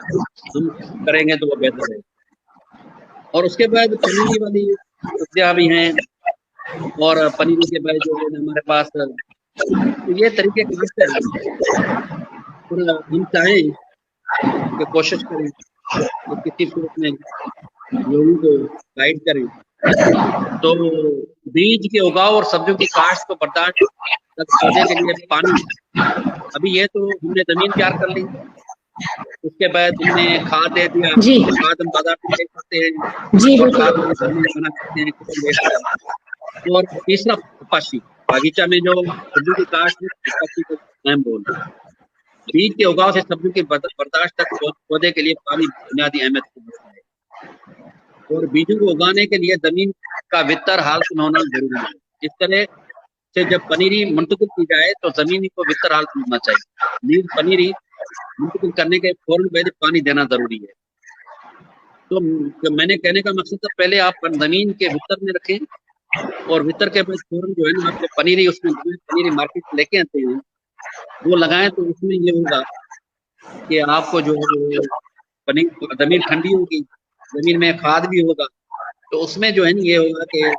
हम करेंगे तो वो बेहतर है। और उसके बाद पनीरी वाली सब्जियां भी हैं और पनीरी के बाद जो है ना हमारे पास तो ये तरीके कार है। और हम चाहें कि कोशिश करें कि किसी भी उसमें लोगों को गाइड करें तो बीज के उगाव और सब्जियों की काश्त को बर्दाश्त तक पौधे के लिए पानी। अभी ये तो हमने जमीन तैयार कर ली, उसके बाद हमने खाद दे दिया, जी खाद हम बाजार में ले सकते हैं जी और बिल्कुल। खाद हम घर में बना सकते हैं किचन वेस्ट का। और तीसरा कपाशी, बागीचा में जो सब्जियों की काश्त है कपाशी का अहम रोल है। बीज के उगाव से सब्जियों की बर्दाश्त तक पौधे के लिए पानी बुनियादी अहमियत की वस्तु है और बीजों को उगाने के लिए जमीन का वित्तर हालत में होना जरूरी है। इस तरह से जब पनीरी मुंतकिल की जाए तो जमीन को वित्तर हालत में होना चाहिए। नींव पनीरी मुंतकिल करने के फौरन पहले पानी देना जरूरी है। तो मैंने कहने का मकसद था पहले आप जमीन के वित्तर में रखें और वित्तर के बाद फौरन जो है ना आप पनीरी उसमें पनीरी मार्केट से लेके आते हैं वो लगाएं तो उसमें ये होगा कि आपको जो है पनीर जमीन ठंडी होगी, जमीन में खाद भी होगा, तो उसमें जो है ना ये होगा कि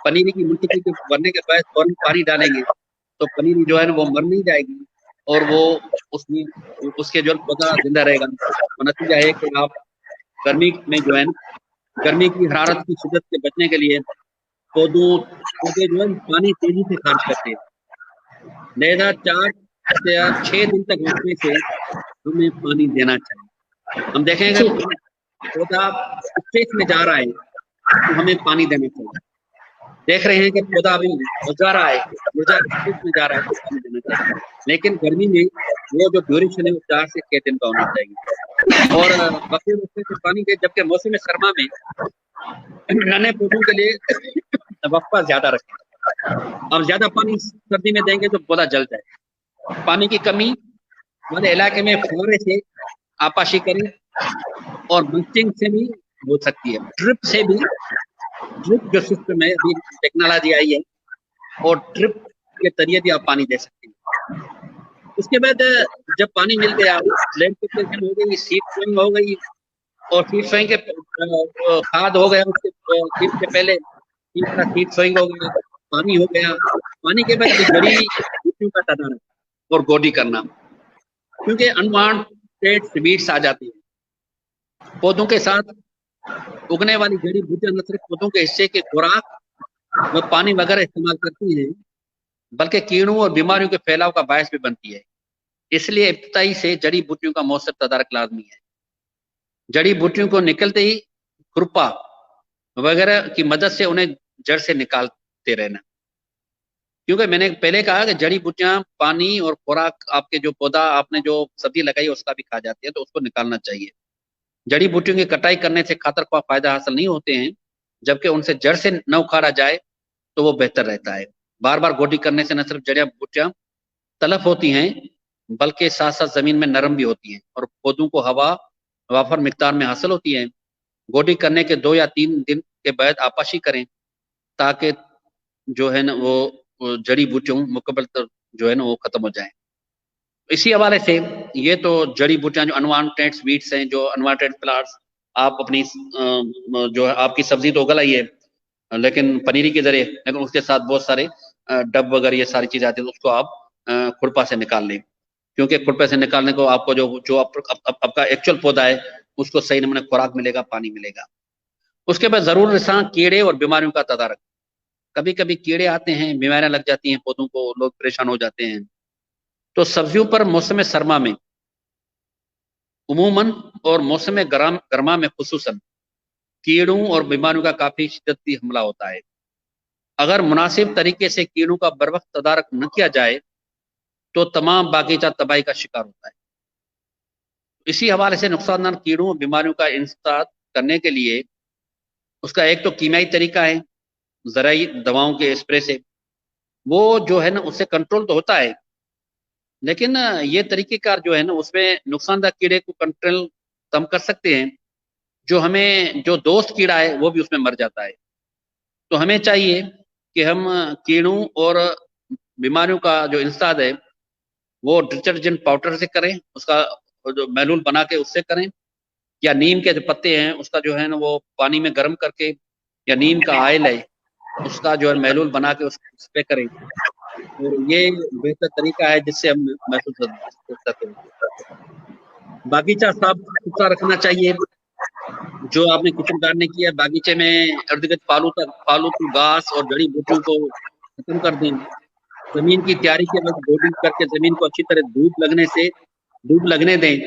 पनीरी की मुंतकी के बनने के बाद फौरन पानी डालेंगे तो पनीरी जो है ना वो मर नहीं जाएगी और वो उसमें उसके जो पौधा जिंदा रहेगा। तो नतीजा है कि आप गर्मी में जो है ना गर्मी की हरारत की शिद्दत से बचने के लिए पौधे जो है पानी तेजी से खर्च करते हैं। लिहाजा 4 से 6 दिन तक रुकने से हमें पानी देना चाहिए। हम देखेंगे ठीक। पौधा स्टेज में जा रहा है तो हमें पानी देना चाहिए। देख रहे हैं कि पौधा अभी मुरझा रहा है, मुरझा स्टेज में जा रहा है तो पानी देना चाहिए। लेकिन गर्मी में वो जो ड्यूरेशन है वो 4 से 6 दिन का होना चाहिए और वक्फे वक्फे से पानी दे। जबकि मौसम सरमा में नन्हे पौधों के लिए वक्फा ज्यादा रखें। अब ज्यादा पानी सर्दी में देंगे तो पौधा जल जाए। पानी की कमी वाले इलाके में फुहारे से आपाशी करें और मल्चिंग से भी हो सकती है। ड्रिप से भी, ड्रिप जो सिस्टम है अभी टेक्नोलॉजी आई है और ड्रिप के जरिए भी आप पानी दे सकते हैं। उसके बाद जब पानी मिल गया, लैंड प्रिपरेशन हो गई, सीड सोइंग हो गई और सीड सोइंग के खाद हो गया, उसके सीड से पहले तीसरा सीड सोइंग हो गया, पानी हो गया। पानी के बाद जड़ी बूटियों का तदारक और गोडी करना, क्योंकि अनवांटेड सीड्स आ जाती है। पौधों के साथ उगने वाली जड़ी बूटियां न सिर्फ पौधों के हिस्से के खुराक व पानी वगैरह इस्तेमाल करती हैं बल्कि कीड़ों और बीमारियों के फैलाव का बायस भी बनती है। इसलिए इब्तदाई से जड़ी बूटियों का मौसर तदारक लाजमी है। जड़ी बूटियों को निकलते ही खुरपा वगैरह की मदद से उन्हें जड़ से निकालते रहना, क्योंकि मैंने पहले कहा कि जड़ी बूटियां पानी और खुराक आपके जो पौधा आपने जो सब्जी लगाई उसका भी खा जाती है, तो उसको निकालना चाहिए। जड़ी बूटियों की कटाई करने से खातर का फायदा हासिल नहीं होते हैं, जबकि उनसे जड़ से न उखाड़ा जाए तो वो बेहतर रहता है। बार बार गोडी करने से न सिर्फ जड़ी बूटियां तलफ होती हैं बल्कि साथ साथ जमीन में नरम भी होती हैं और पौधों को हवा वाफर मिकदार में हासिल होती है। गोडी करने के 2 या 3 दिन के बाद आपाशी करें ताकि जो है ना वो जड़ी बूटियों मुकम्मल जो है ना वो खत्म हो जाए। इसी हवाले से ये तो जड़ी बूटियां जो अनवांटेड वीड्स हैं, जो अनवांटेड प्लांट्स, आप अपनी जो है आपकी सब्जी तो उगल आई है लेकिन पनीरी के जरिए, लेकिन उसके साथ बहुत सारे डब वगैरह ये सारी चीजें आती है, तो उसको आप खुरपा से निकाल लें, क्योंकि खुरपे से निकालने को आपको जो आपका एक्चुअल पौधा है उसको सही नमूने खुराक मिलेगा, पानी मिलेगा। उसके बाद जरूर रिसां कीड़े और बीमारियों का तदारक। कभी कभी कीड़े आते हैं, बीमारियां लग जाती हैं पौधों को, लोग परेशान हो जाते हैं। तो सब्जियों पर मौसम सरमा में उमूमन और मौसम गर्मा में खुसूसन कीड़ों और बीमारियों का काफी शिद्दती हमला होता है। अगर मुनासिब तरीके से कीड़ों का बर वक्त तदारक न किया जाए तो तमाम बागीचा तबाही का शिकार होता है। इसी हवाले से नुकसानदार कीड़ों और बीमारियों का इंसदाद करने के लिए उसका एक तो कीमियाई तरीका है, ज़राई दवाओं के स्प्रे से, वो जो है ना उससे कंट्रोल तो होता है, लेकिन ये तरीक़ेकार जो है ना उसमें नुकसानदार कीड़े को कंट्रोल कम कर सकते हैं, जो हमें जो दोस्त कीड़ा है वो भी उसमें मर जाता है। तो हमें चाहिए कि हम कीड़ों और बीमारियों का जो इंसदाद है वो डिटर्जेंट पाउडर से करें, उसका जो महलूल बना के उससे करें, या नीम के जो पत्ते हैं उसका जो है ना वो पानी में गर्म करके, या नीम का ऑयल है उसका जो है महलूल बना के उस पे करें। और ये बेहतर तरीका है जिससे हम महसूस कर सकते हैं। बागीचा साफ सुथरा रखना चाहिए। जो आपने किचन गार्डनिंग किया है, बागीचे में इर्द-गिर्द फालतू घास और जड़ी बूटियों को खत्म कर दें। जमीन की तैयारी के वक्त गोडी करके जमीन को अच्छी तरह धूप लगने दें,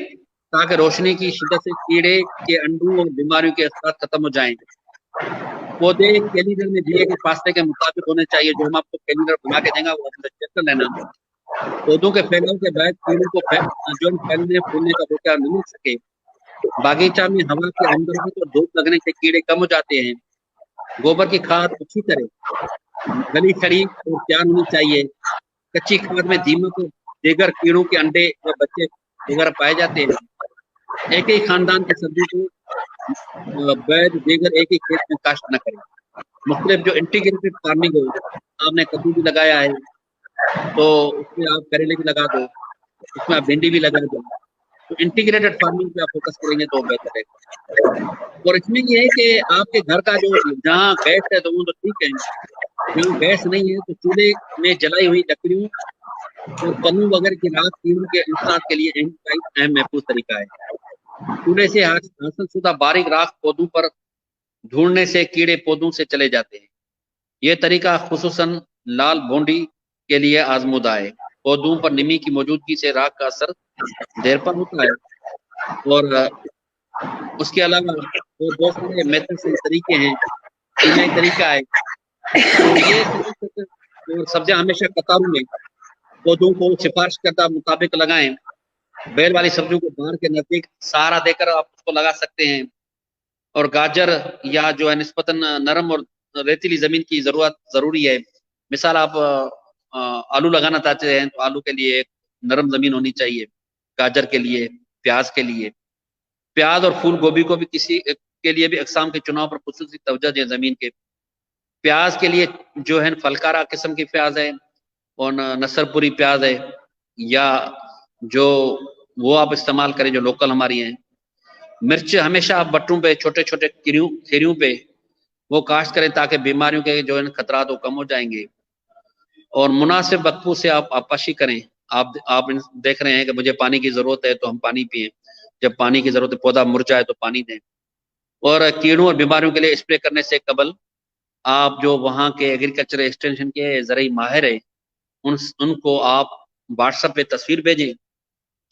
ताकि रोशनी की शिद्दत से कीड़े के अंडों और बीमारियों के असर खत्म हो जाएं। पौधे कैलेंडर में दिए गए फासले के मुताबिक होने चाहिए। जो हम आपको कैलेंडर बना के देंगे वो अपना चेक कर लेना। पौधों के फैलाव के बाद कीड़ों को जो फैलने फूलने का मौका न मिल सके। बागीचा में हवा के अंदर भी तो धूप लगने से कीड़े कम हो जाते हैं। गोबर की खाद अच्छी तरह गली सड़ी और तैयार होनी चाहिए। कच्ची खाद में दीमक, देगर, कीड़ों के अंडे या बच्चे वगैरह पाए जाते हैं। एक ही खानदान के सब्जी को बैग देकर एक ही खेत में काश्त न करें। मुख्तलिफ जो इंटीग्रेटेड फार्मिंग हो, आपने कद्दू भी लगाया है तो उसमें आप करेले भी लगा दो, उसमें आप भिंडी भी लगा दो। तो इंटीग्रेटेड फार्मिंग पे आप फोकस करेंगे तो बेहतर है। और इसमें ये है कि आपके घर का जो जहाँ गैस है तो वो तो ठीक है, जहाँ गैस नहीं है तो चूल्हे में जलाई हुई लकड़ियों और पन्नू वगैरह की राख कीड़ों के इंसाफ के लिए अहम महफूज तरीका है। चूल्हे से हासिल शुदा बारीक राख पौधों पर ढूंढने से कीड़े पौधों से चले जाते हैं। यह तरीका खुसूसन लाल भोंडी के लिए आजमूदा है। पौधों पर नमी की मौजूदगी से राख का असर देर पर होता है। और उसके अलावा और बहुत सारे मेथड्स और तरीके हैं, कीमियाई तरीका है। तो ये और सब्जियां हमेशा कतारों में पौधों को सिफारिश करता मुताबिक लगाएं। बेल वाली सब्जियों को बाहर के नजदीक सहारा देकर आप उसको लगा सकते हैं। और गाजर या जो है निस्बतन नरम और रेतीली जमीन की जरूरी है। मिसाल आप आलू लगाना चाहते हैं तो आलू के लिए नरम जमीन होनी चाहिए, गाजर के लिए, प्याज के लिए। प्याज और फूल गोभी को भी किसी के लिए भी अक़साम के चुनाव पर खुसूसी तवज्जो दें। जमीन के प्याज के लिए जो है फलकारा किस्म की प्याज है और नसरपुरी प्याज है, या जो वो आप इस्तेमाल करें जो लोकल हमारी हैं। मिर्च हमेशा आप बट्टों पे छोटे छोटे खेरियों पे वो काश्त करें ताकि बीमारियों के जो है खतरा तो कम हो जाएंगे। और मुनासिब वक्फों से आप आपाशी करें। आप देख रहे हैं कि मुझे पानी की ज़रूरत है तो हम पानी पिएं, जब पानी की ज़रूरत है पौधा मुरझाए तो पानी दें। और कीड़ों और बीमारियों के लिए स्प्रे करने से कबल आप जो वहाँ के एग्रीकल्चर एक्सटेंशन के ज़रिए माहिर है उनको आप व्हाट्सएप पे तस्वीर भेजें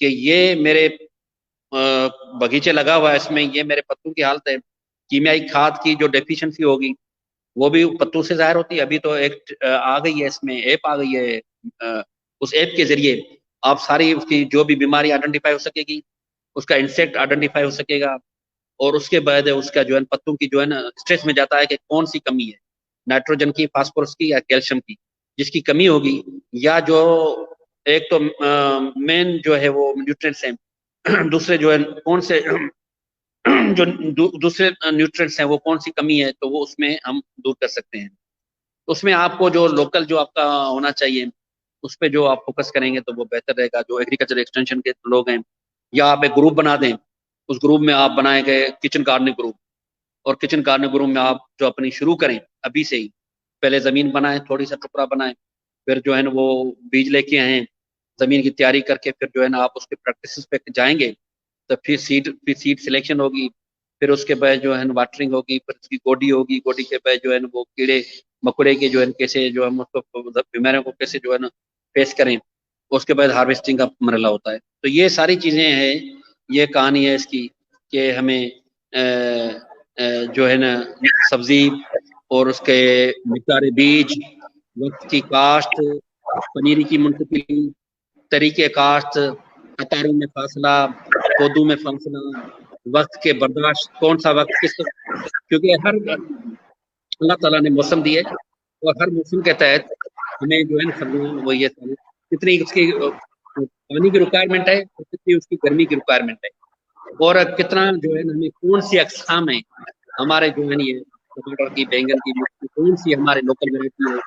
कि ये मेरे बगीचे लगा हुआ है, इसमें ये मेरे पत्तों की हालत है। कीमियाई खाद की जो डेफिशिएंसी होगी वो भी पत्तों से ज़ाहिर होती है। अभी तो एक आ गई है, इसमें ऐप आ गई है। उस ऐप के ज़रिए आप सारी उसकी जो भी बीमारी आइडेंटिफाई हो सकेगी, उसका इंसेक्ट आइडेंटिफाई हो सकेगा। और उसके बाद उसका जो है पत्तों की जो है ना स्ट्रेस में जाता है कि कौन सी कमी है, नाइट्रोजन की, फास्फोरस की या कैल्शियम की। जिसकी कमी होगी, या जो एक तो मेन जो है वो न्यूट्रिएंट्स हैं, दूसरे जो है कौन से जो दूसरे न्यूट्रिएंट्स हैं वो कौन सी कमी है, तो वो उसमें हम दूर कर सकते हैं। उसमें आपको जो लोकल जो आपका होना चाहिए उस पर जो आप फोकस करेंगे तो वो बेहतर रहेगा। जो एग्रीकल्चर एक्सटेंशन के लोग हैं, या आप एक ग्रुप बना दें, उस ग्रुप में आप बनाए गए किचन गार्डनिंग ग्रुप, और किचन गार्डनिंग ग्रुप में आप जो अपनी शुरू करें अभी से ही। पहले ज़मीन बनाएं, थोड़ी सा टुकड़ा बनाएं, फिर जो है ना वो बीज लेके आएँ, ज़मीन की तैयारी करके फिर जो है ना आप उसके प्रैक्टिस पे जाएंगे। तो फिर सीड सिलेक्शन होगी, फिर उसके बाद जो है वाटरिंग होगी, फिर उसकी गोडी होगी। गोडी के बाद जो है वो कीड़े मकोड़े के जो है कैसे जो हम उसको बीमारियों को कैसे जो है ना फेस करें। उसके बाद हार्वेस्टिंग का मरला होता है। तो ये सारी चीज़ें हैं, ये कहानी है इसकी कि हमें जो है ना सब्जी और उसके मिकदार बीज, वक्त की काश्त, पनीरी की मुंतकिली, तरीके काश्त, कतारों में फासला, पौधों में फासला, वक्त के बर्दाश्त, कौन सा वक्त किस, क्योंकि हर अल्लाह ताला ने मौसम दिए और हर मौसम के तहत हमें जो है ना सब्जियां वो ये सारी कितनी उसकी पानी की रिक्वायरमेंट है और कितनी उसकी गर्मी की रिक्वायरमेंट है, और कितना जो है ना हमें कौन सी अक़साम है हमारे जो है ये टमाटर की, बैंगन की, कौन सी हमारे लोकल वैरायटी है,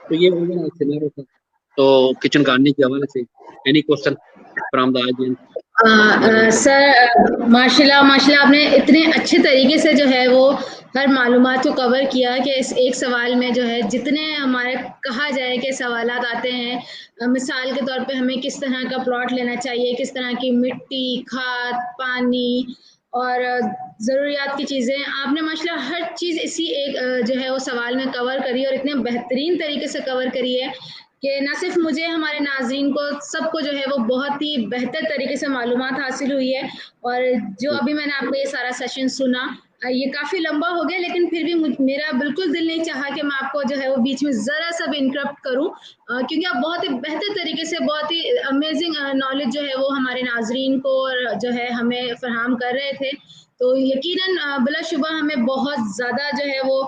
तो ये ओवरऑल सिनेरियो था। तो किचन गार्डनिंग के हवाले से any question from the audience? Sir माशाल्लाह माशाल्लाह, आपने इतने अच्छे तरीके से जो है वो हर मालूमात को कवर किया कि इस एक सवाल में जो है जितने हमारे कहा जाए कि सवालात आते हैं, मिसाल के तौर पे हमें किस तरह का प्लॉट लेना चाहिए, किस तरह की मिट्टी, खाद, पानी और ज़रूरियात की चीज़ें, आपने माशाल्लाह हर चीज़ इसी एक जो है वो सवाल में कवर करी और इतने बेहतरीन तरीके से कवर करी है कि न सिर्फ मुझे, हमारे नाज़रीन को, सबको जो है वो बहुत ही बेहतर तरीके से मालूमात हासिल हुई है। और जो अभी मैंने आपको ये सारा सेशन सुना, ये काफ़ी लंबा हो गया, लेकिन फिर भी मेरा बिल्कुल दिल नहीं चाहा कि मैं आपको जो है वो बीच में ज़रा सा भी इंटरप्ट करूं, क्योंकि आप बहुत ही बेहतर तरीके से, बहुत ही अमेजिंग नॉलेज जो है वो हमारे नाज़रीन को और जो है हमें फराहम कर रहे थे। तो यकीनन बिलाशुबा हमें बहुत ज़्यादा जो है वो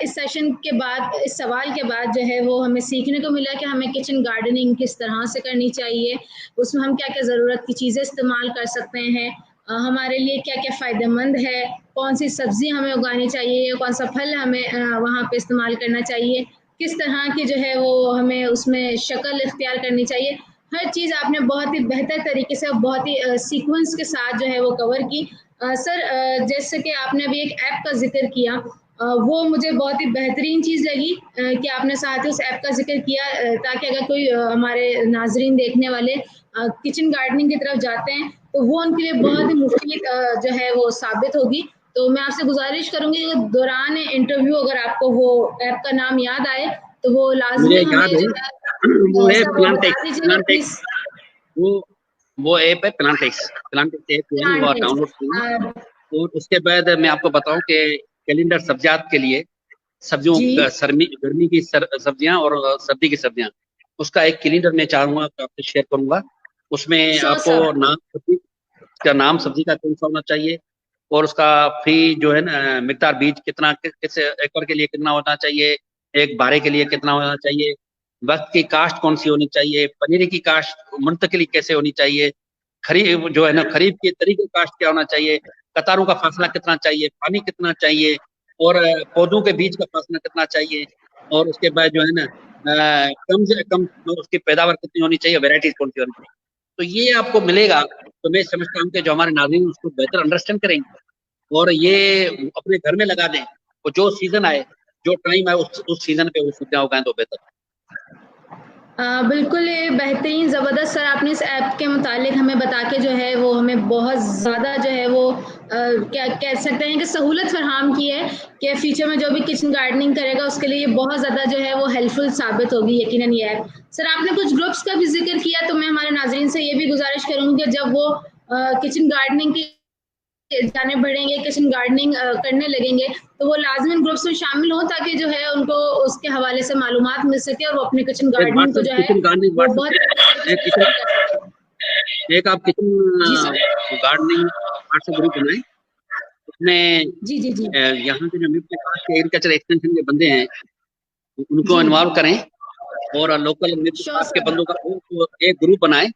इस सेशन के बाद, इस सवाल के बाद जो है वो हमें सीखने को मिला कि हमें किचन गार्डनिंग किस तरह से करनी चाहिए, उसमें हम क्या क्या ज़रूरत की चीज़ें इस्तेमाल कर सकते हैं, हमारे लिए क्या क्या फ़ायदेमंद है, कौन सी सब्ज़ी हमें उगानी चाहिए, कौन सा फल हमें वहाँ पे इस्तेमाल करना चाहिए, किस तरह की जो है वो हमें उसमें शक्ल इख्तियार करनी चाहिए। हर चीज़ आपने बहुत ही बेहतर तरीके से, बहुत ही सीक्वेंस के साथ जो है वो कवर की। सर जैसे कि आपने अभी एक ऐप का जिक्र किया, वो मुझे बहुत ही बेहतरीन चीज़ लगी कि आपने साथ ही उस ऐप का जिक्र किया, ताकि अगर कोई हमारे नाजरीन देखने वाले किचन गार्डनिंग की तरफ जाते हैं तो वो उनके लिए बहुत ही मुफीद जो है वो साबित होगी। तो मैं आपसे गुजारिश करूंगी कि दौरान इंटरव्यू अगर आपको वो ऐप का नाम याद आए तो वो लाजमी हमें जो है वो है सब बता दीजिएगा प्लांटेक्स, प्लीज। वो ऐप है प्लांटेक्स ऐप जो है वो डाउनलोड करना। और उसके बाद मैं आपको बताऊं कि कैलेंडर सब्जियात के लिए, सब्जियों का गर्मी की सब्जियां और सर्दी की सब्जियां, उसका एक कैलेंडर मैं चाहूंगा आपसे शेयर करूंगा। उसमें आपको नाम सब्जी का कौन सा होना चाहिए और उसका फी जो है ना मिकदार बीज कितना, किस एकड़ के लिए कितना होना चाहिए, एक बारे के लिए कितना होना चाहिए, वक्त की काश्त कौन सी होनी चाहिए, पनीर की काश्त मुंतकिली कैसे होनी चाहिए, खरीफ जो है ना खरीफ के तरीके काश्त क्या होना चाहिए, कतारों का फासला कितना चाहिए, पानी कितना चाहिए, और पौधों के बीच का फासला कितना चाहिए, और उसके बाद जो है ना कम से कम उसकी पैदावार कितनी होनी चाहिए, वेराइटीज कौन सी होनी चाहिए। तो ये आपको मिलेगा, तो मैं समझता हूँ कि जो हमारे नाज़रीन उसको बेहतर अंडरस्टैंड करेंगे और ये अपने घर में लगा दें, और जो सीजन आए, जो टाइम आए उस सीजन पे वो सब्जियां उगाएं तो बेहतर। बिल्कुल, ये बेहतरीन ज़बरदस्त सर, आपने इस ऐप के मुतालिक हमें बता के जो है वो हमें बहुत ज़्यादा जो है वो क्या कह सकते हैं कि सहूलत फराहम की है कि फ्यूचर में जो भी किचन गार्डनिंग करेगा उसके लिए ये बहुत ज़्यादा जो है वो हेल्पफुल साबित होगी यकीनन ये ऐप। सर आपने कुछ ग्रुप्स का भी जिक्र किया, तो मैं हमारे नाज़रीन से ये भी गुजारिश करूँगी कि जब वो किचन गार्डनिंग की जाने बढ़ेंगे, किचन गार्डनिंग करने लगेंगे, तो वो लाज़िमन ग्रुप्स में शामिल हों, ताकि जो है उनको उसके हवाले से मालूमात मिल सके और वो अपने किचन गार्डनिंग को जो है वो बहुत एक आप किचन गार्डनिंग व्हाट्सएप ग्रुप बनाएं, उसमें जी जी जी यहाँ के जो एग्रीकल्चर एक्सटेंशन के बंदे हैं उनको इन्वॉल्व करें और लोकल के बंदों का एक ग्रुप बनाएं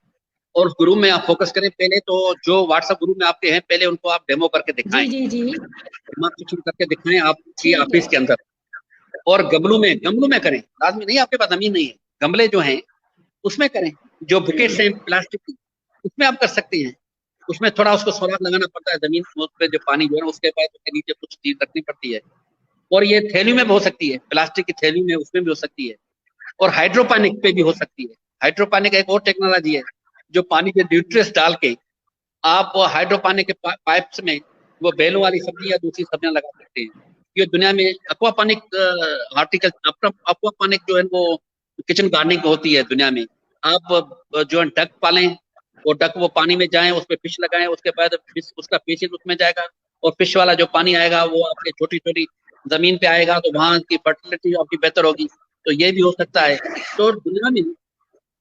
और उस ग्रुप में आप फोकस करें। पहले तो जो व्हाट्सएप ग्रुप में आपके हैं, पहले उनको आप डेमो करके दिखाएं, डेमोन्स्ट्रेशन करके दिखाएं आपकी ऑफिस के अंदर, और गमलों में करें, लाजमी नहीं आपके पास जमीन नहीं है, गमले जो हैं उसमें करें, जो बुकेट्स हैं प्लास्टिक की उसमें आप कर सकते हैं। उसमें थोड़ा उसको सोलार लगाना पड़ता है, जमीन उस पर जो पानी जो है उसके बाद उसके नीचे कुछ चीज रखनी पड़ती है, और ये थैली में भी हो सकती है, प्लास्टिक की थैली में उसमें भी हो सकती है, और हाइड्रोपानिक पे भी हो सकती है। हाइड्रोपानिक एक और टेक्नोलॉजी है जो पानी के न्यूट्रिएंट्स डाल के आप हाइड्रोपानिक के पाइप्स में वो बेलों वाली सब्जी या दूसरी सब्जियां लगा सकते हैं। ये दुनिया में एक्वापानिक एक्वापानिक जो है वो किचन गार्डनिंग होती है दुनिया में। आप जो है डक पालें, वो डक वो पानी में जाएं, उस पर फिश लगाएं, उसके बाद फिश उसका पीसेज उसमें जाएगा और फिश वाला जो पानी आएगा वो आपके छोटी छोटी जमीन पे आएगा, तो वहाँ की फर्टिलिटी आपकी बेहतर होगी। तो ये भी हो सकता है। तो दुनिया में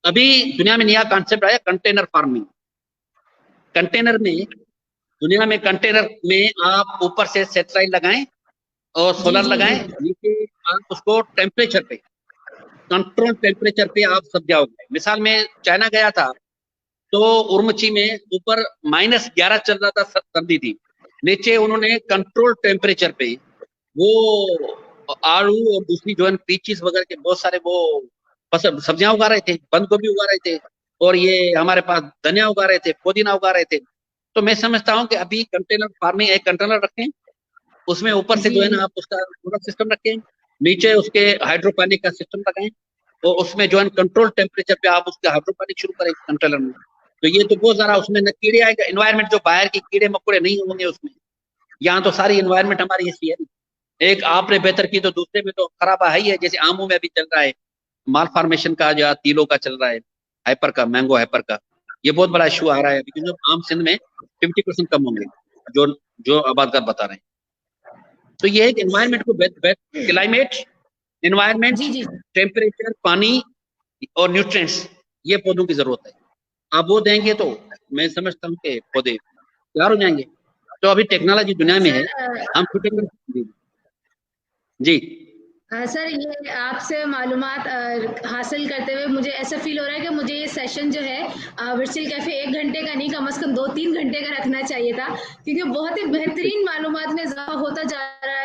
अभी दुनिया में नया कॉन्सेप्ट आया कंटेनर फार्मिंग। कंटेनर में, दुनिया में कंटेनर में आप ऊपर से सेटेलाइट लगाएं और सोलर लगाएं, नीचे आप उसको टेम्परेचर पे, कंट्रोल टेम्परेचर पे आप सब जाओगे। मिसाल में चाइना गया था तो उर्मची में ऊपर -11 चल रहा था, सर्दी थी, नीचे उन्होंने कंट्रोल टेम्परेचर पे वो आलू और दूसरी जो है पीचीज वगैरह के बहुत सारे वो सब्जियां उगा रहे थे, बंद गोभी उगा रहे थे, और ये हमारे पास धनिया उगा रहे थे, पुदीना उगा रहे थे। तो मैं समझता हूँ कि अभी कंटेनर फार्मिंग, एक कंटेनर रखें, उसमें ऊपर से जो है ना आप उसका पूरा सिस्टम रखें, नीचे उसके हाइड्रोपोनिक का सिस्टम लगाएं, और उसमें जो है कंट्रोल टेम्परेचर पे आप उसका हाइड्रोपोनिक शुरू करें कंटेनर में। तो ये तो बहुत सारा उसमें न कीड़े आएगा, इन्वायरमेंट जो बाहर की कीड़े मकोड़े नहीं होंगे उसमें। यहाँ तो सारी इन्वायरमेंट हमारी ऐसी है, एक आपने बेहतर की तो दूसरे में तो खराब है ही है। जैसे आमों में अभी चल रहा है माल फॉर्मेशन का, जो तीलों का चल रहा है, हाइपर का, मैंगो हाइपर का, ये बहुत बड़ा इशू आ रहा है, क्योंकि आम सिंध में 50% कम होंगे, जो जो आबादकार बता रहे हैं। तो ये एक एनवायरमेंट को क्लाइमेट, एनवायरमेंट, टेम्परेचर, पानी और न्यूट्रिएंट्स, ये पौधों की जरूरत है। आप वो देंगे तो मैं समझता हूँ कि पौधे तैयार हो जाएंगे। तो अभी टेक्नोलॉजी दुनिया में है, हम छूटेंगे। जी सर, ये आपसे मालूमात हासिल करते हुए मुझे ऐसा फील हो रहा है कि मुझे ये सेशन जो है वर्चुअल कैफे 1 घंटे का नहीं, कम से कम 2-3 घंटे का रखना चाहिए था, क्योंकि बहुत ही बेहतरीन मालूमात में इजाफा होता जा रहा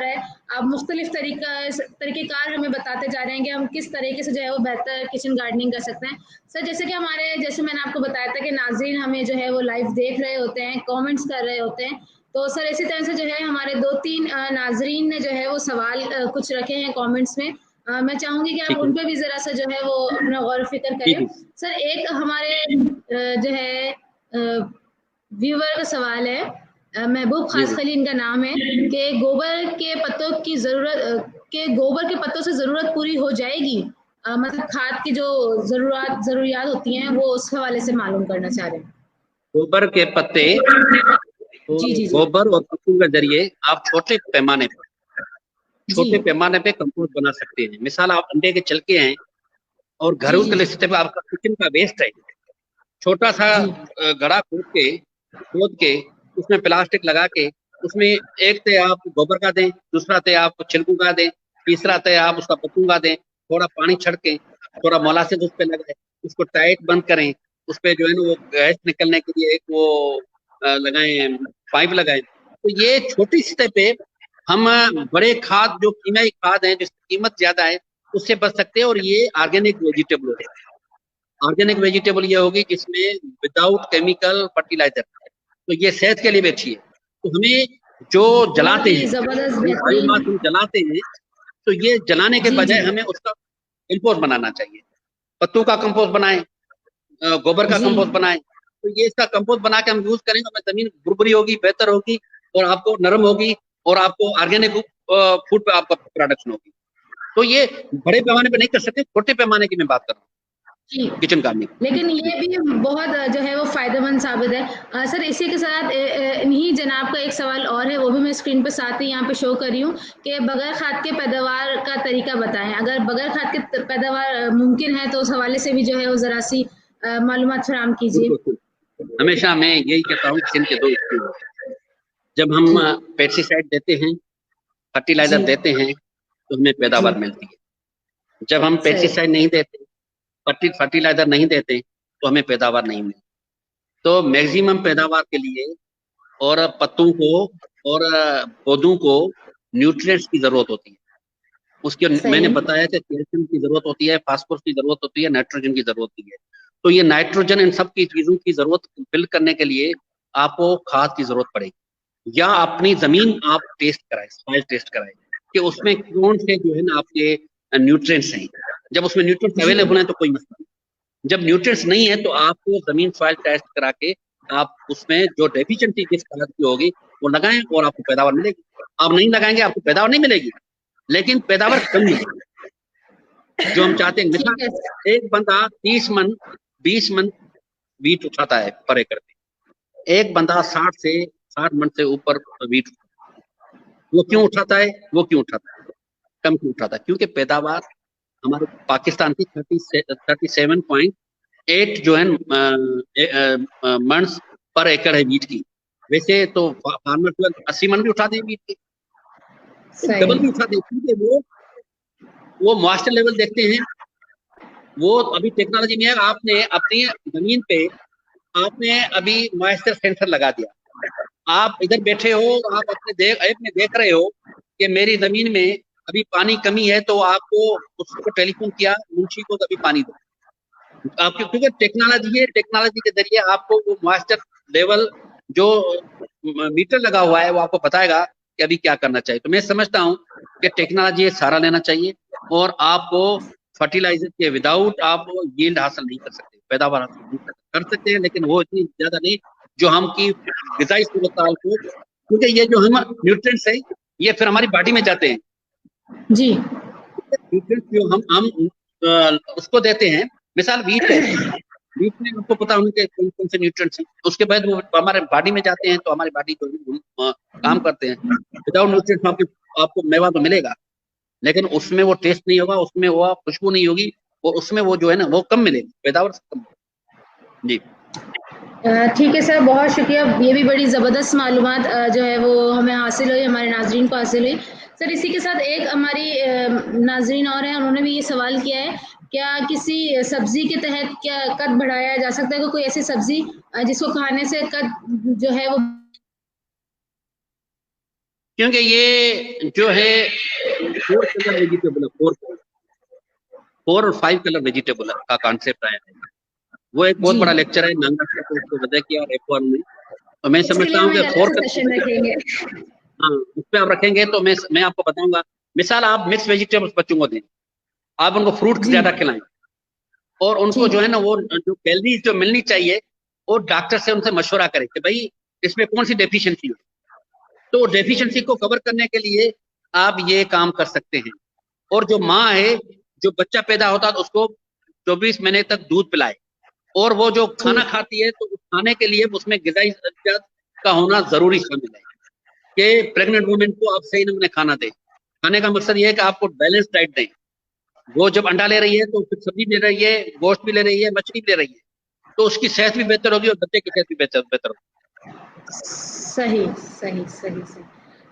है। आप मुख्तलिफ तरीक़ेकार हमें बताते जा रहे हैं कि हम किस तरीके से जो है वो बेहतर किचन गार्डनिंग कर सकते हैं। सर, जैसे मैंने आपको बताया था कि नाज़रीन हमें जो है वो लाइव देख रहे होते हैं, कमेंट्स कर रहे होते हैं, तो सर इसी तरह से जो है हमारे 2-3 नाजरीन ने जो है वो सवाल कुछ रखे हैं कमेंट्स में। मैं चाहूंगी कि आप उन पे भी जरा सा जो है वो अपना गौर फिक्र करें। सर, एक हमारे जो है व्यूवर का सवाल है, महबूब खास खलीन का नाम है, कि गोबर के पत्तों से जरूरत पूरी हो जाएगी, मतलब खाद की जो जरूरियात होती हैं वो उस हवाले से मालूम करना चाह रहे हैं। गोबर के पत्ते, तो गोबर और पत्तों के जरिए आप छोटे पैमाने पे कंपोस्ट बना सकते हैं। मिसाल, आप अंडे के छिलके हैं और घरों के लिए सतह पे आपका किचन का वेस्ट है, छोटा सा गड्ढा खोद के उसमें प्लास्टिक लगा के उसमें एक ते आप गोबर का दें, दूसरा ते आप छिलकों का दें, तीसरा ते आप उसका पत्तों का दें, थोड़ा पानी छिड़कें, थोड़ा मोलासिस उस पे लगाएं, उसको टाइट बंद करें, उस पे जो है ना वो गैस निकलने के लिए एक वो लगाएं, पाइप लगाएं। तो ये छोटी सतह पे हम बड़े खाद, जो कीमियाई खाद है जिसकी कीमत ज्यादा है, उससे बच सकते हैं। और ये ऑर्गेनिक वेजिटेबल है। ऑर्गेनिक वेजिटेबल ये होगी जिसमें विदाउट केमिकल फर्टिलाइजर, तो ये सेहत के लिए भी अच्छी है। तो हमें जो जलाते हैं, बायोमास हम जलाते हैं, तो ये जलाने के बजाय हमें उसका कंपोस्ट बनाना चाहिए। पत्तों का कंपोस्ट बनाएं, गोबर का कंपोस्ट बनाएं, तो ये इसका कंपोस्ट बना के हम यूज करेंगे, हमें जमीन भुरभुरी होगी, बेहतर होगी, और आपको नरम होगी, और आपको ऑर्गेनिक फूड पे आपका प्रोडक्शन होगी। तो ये बड़े पैमाने पे नहीं कर सकते, छोटे पैमाने की मैं बात कर रहा हूँ किचन गार्डनिंग। लेकिन ये भी बहुत जो है वो फायदेमंद साबित है। सर, इसी के साथ इन्हीं जनाब का एक सवाल और है, वो भी मैं स्क्रीन पे साथ ही यहाँ पे शो कर रही हूँ, कि बगैर खाद के पैदावार का तरीका बताएं। अगर बगैर खाद के पैदावार मुमकिन है तो उस हवाले से भी जो है वो जरा सी मालूमात फराहम कीजिए। हमेशा मैं यही कहता हूँ, किचन के 2 स्कूल, जब हम पेस्टिसाइड देते हैं, फर्टिलाइजर देते हैं, तो हमें पैदावार मिलती है। जब हम पेस्टिसाइड नहीं देते, फर्टिलाइजर नहीं देते, तो हमें पैदावार नहीं मिलती। तो मैक्सिमम पैदावार के लिए और पत्तों को और पौधों को न्यूट्रिएंट्स की जरूरत होती है। उसके मैंने बताया कि कैल्शियम की जरूरत होती है, फास्फोरस की जरूरत होती है, नाइट्रोजन की जरूरत होती है। तो ये नाइट्रोजन, इन सब की चीजों की जरूरत फिल करने के लिए आपको खाद की जरूरत पड़ेगी, या अपनी जमीन आप टेस्ट कराएं, सॉइल टेस्ट कराएं कि उसमें कौन से जो है ना आपके न्यूट्रिएंट्स हैं। जब उसमें न्यूट्रिएंट्स अवेलेबल हैं तो कोई मसला नहीं, जब न्यूट्रिएंट्स नहीं है तो आपको जमीन सॉइल टेस्ट करा के आप उसमें जो डेफिशिएंसी जिस खाद की होगी वो लगाएं, और आपको पैदावार मिलेगी। आप नहीं लगाएंगे आपको पैदावार नहीं मिलेगी, लेकिन पैदावार कम मिलेगी जो हम चाहते हैं। मिसाल, एक बंदा 30 मन 20 मन वीट उठाता है पर एकड़ पे, एक बंदा 60 मन से ऊपर वीट उठाता है। वो क्यों उठाता है? कम क्यों उठाता है? क्योंकि पैदावार हमारे पाकिस्तान की 37.8 जो है मंड्स पर एकड़ है वीट की। वैसे तो फार्मर 80 मन भी उठा दे वीट की, डबल भी उठा दे, क्योंकि वो मॉइस्चर लेवल देखते हैं। वो अभी टेक्नोलॉजी में है, आपने अपनी जमीन पे आपने अभी मॉइस्चर सेंसर लगा दिया, आप इधर बैठे हो, आप अपने ऐप में देख रहे हो कि मेरी जमीन में अभी पानी कमी है, तो आपको उसको टेलीफोन किया मुंशी को, अभी पानी दो आपके, क्योंकि टेक्नोलॉजी है, टेक्नोलॉजी के जरिए आपको वो मॉइस्चर लेवल जो मीटर लगा हुआ है वो आपको बताएगा कि अभी क्या करना चाहिए। तो मैं समझता हूँ कि टेक्नोलॉजी सहारा लेना चाहिए, और आपको फर्टिलाइजर के विदाउट आप यील्ड हासिल नहीं कर सकते, पैदावार हासिल नहीं कर सकते हैं, लेकिन वो इतनी ज्यादा नहीं जो हम की ग़िज़ाई सूरत को, क्योंकि ये जो हम न्यूट्रिएंट्स है ये फिर हमारी बॉडी में जाते हैं जी। न्यूट्रिएंट्स जो हम उसको देते हैं। मिसाल वीट है, वीट में आपको पता होना चाहिए कौन कौन से न्यूट्रिएंट्स हैं, उसके बाद वो हमारे बॉडी में जाते हैं, तो हमारी बॉडी जो काम करते हैं। विदाउट न्यूट्रिएंट्स आपको मेवा तो मिलेगा, लेकिन उसमें वो टेस्ट नहीं होगा, उसमें वो खुशबू नहीं होगी, और उसमें वो जो है ना वो कम मिलेगी, पैदावार कम। जी ठीक है सर, बहुत शुक्रिया। ये भी बड़ी ज़बरदस्त मालूमात जो है वो हमें हासिल हुई, हमारे नाजरीन को हासिल हुई। सर इसी के साथ एक हमारी नाजरीन और हैं, उन्होंने भी ये सवाल किया है, क्या किसी सब्जी के तहत क्या कद बढ़ाया जा सकता है? कोई ऐसी सब्जी जिसको खाने से कद जो है वो, क्योंकि ये जो है 4 कलर वेजिटेबल है, 4 और 5 कलर वेजिटेबल का कॉन्सेप्ट आया है। वो एक बहुत बड़ा लेक्चर है, नांगा को वजह किया और F1 में, तो मैं समझता हूँ कि 4 सेशन रखेंगे। हाँ, उस पर आप रखेंगे तो मैं आपको बताऊंगा। मिसाल आप मिक्स वेजिटेबल्स बच्चों को दें, आप उनको फ्रूट ज्यादा खिलाएं, और उनको जो है ना वो जो कैलोरीज जो मिलनी चाहिए वो डॉक्टर से उनसे मशवरा करें कि भाई इसमें कौन सी डेफिशिएंसी है, तो डेफिशिएंसी को कवर करने के लिए आप ये काम कर सकते हैं। और जो माँ है, जो बच्चा पैदा होता है तो उसको 24 महीने तक दूध पिलाए, और वो जो खाना खाती है तो उस खाने के लिए उसमें ग़िज़ाई अज़ात का होना जरूरी शामिल है, कि प्रेग्नेंट वुमेन को आप सही नमूने खाना दें। खाने का मकसद ये है कि आपको बैलेंस डाइट दें। वो जब अंडा ले रही है तो फिर सब्जी ले रही है, गोश्त भी ले रही है, मछली भी ले रही है, तो उसकी सेहत भी बेहतर होगी और बच्चे की सेहत भी बेहतर होगी। सही सही सही सही।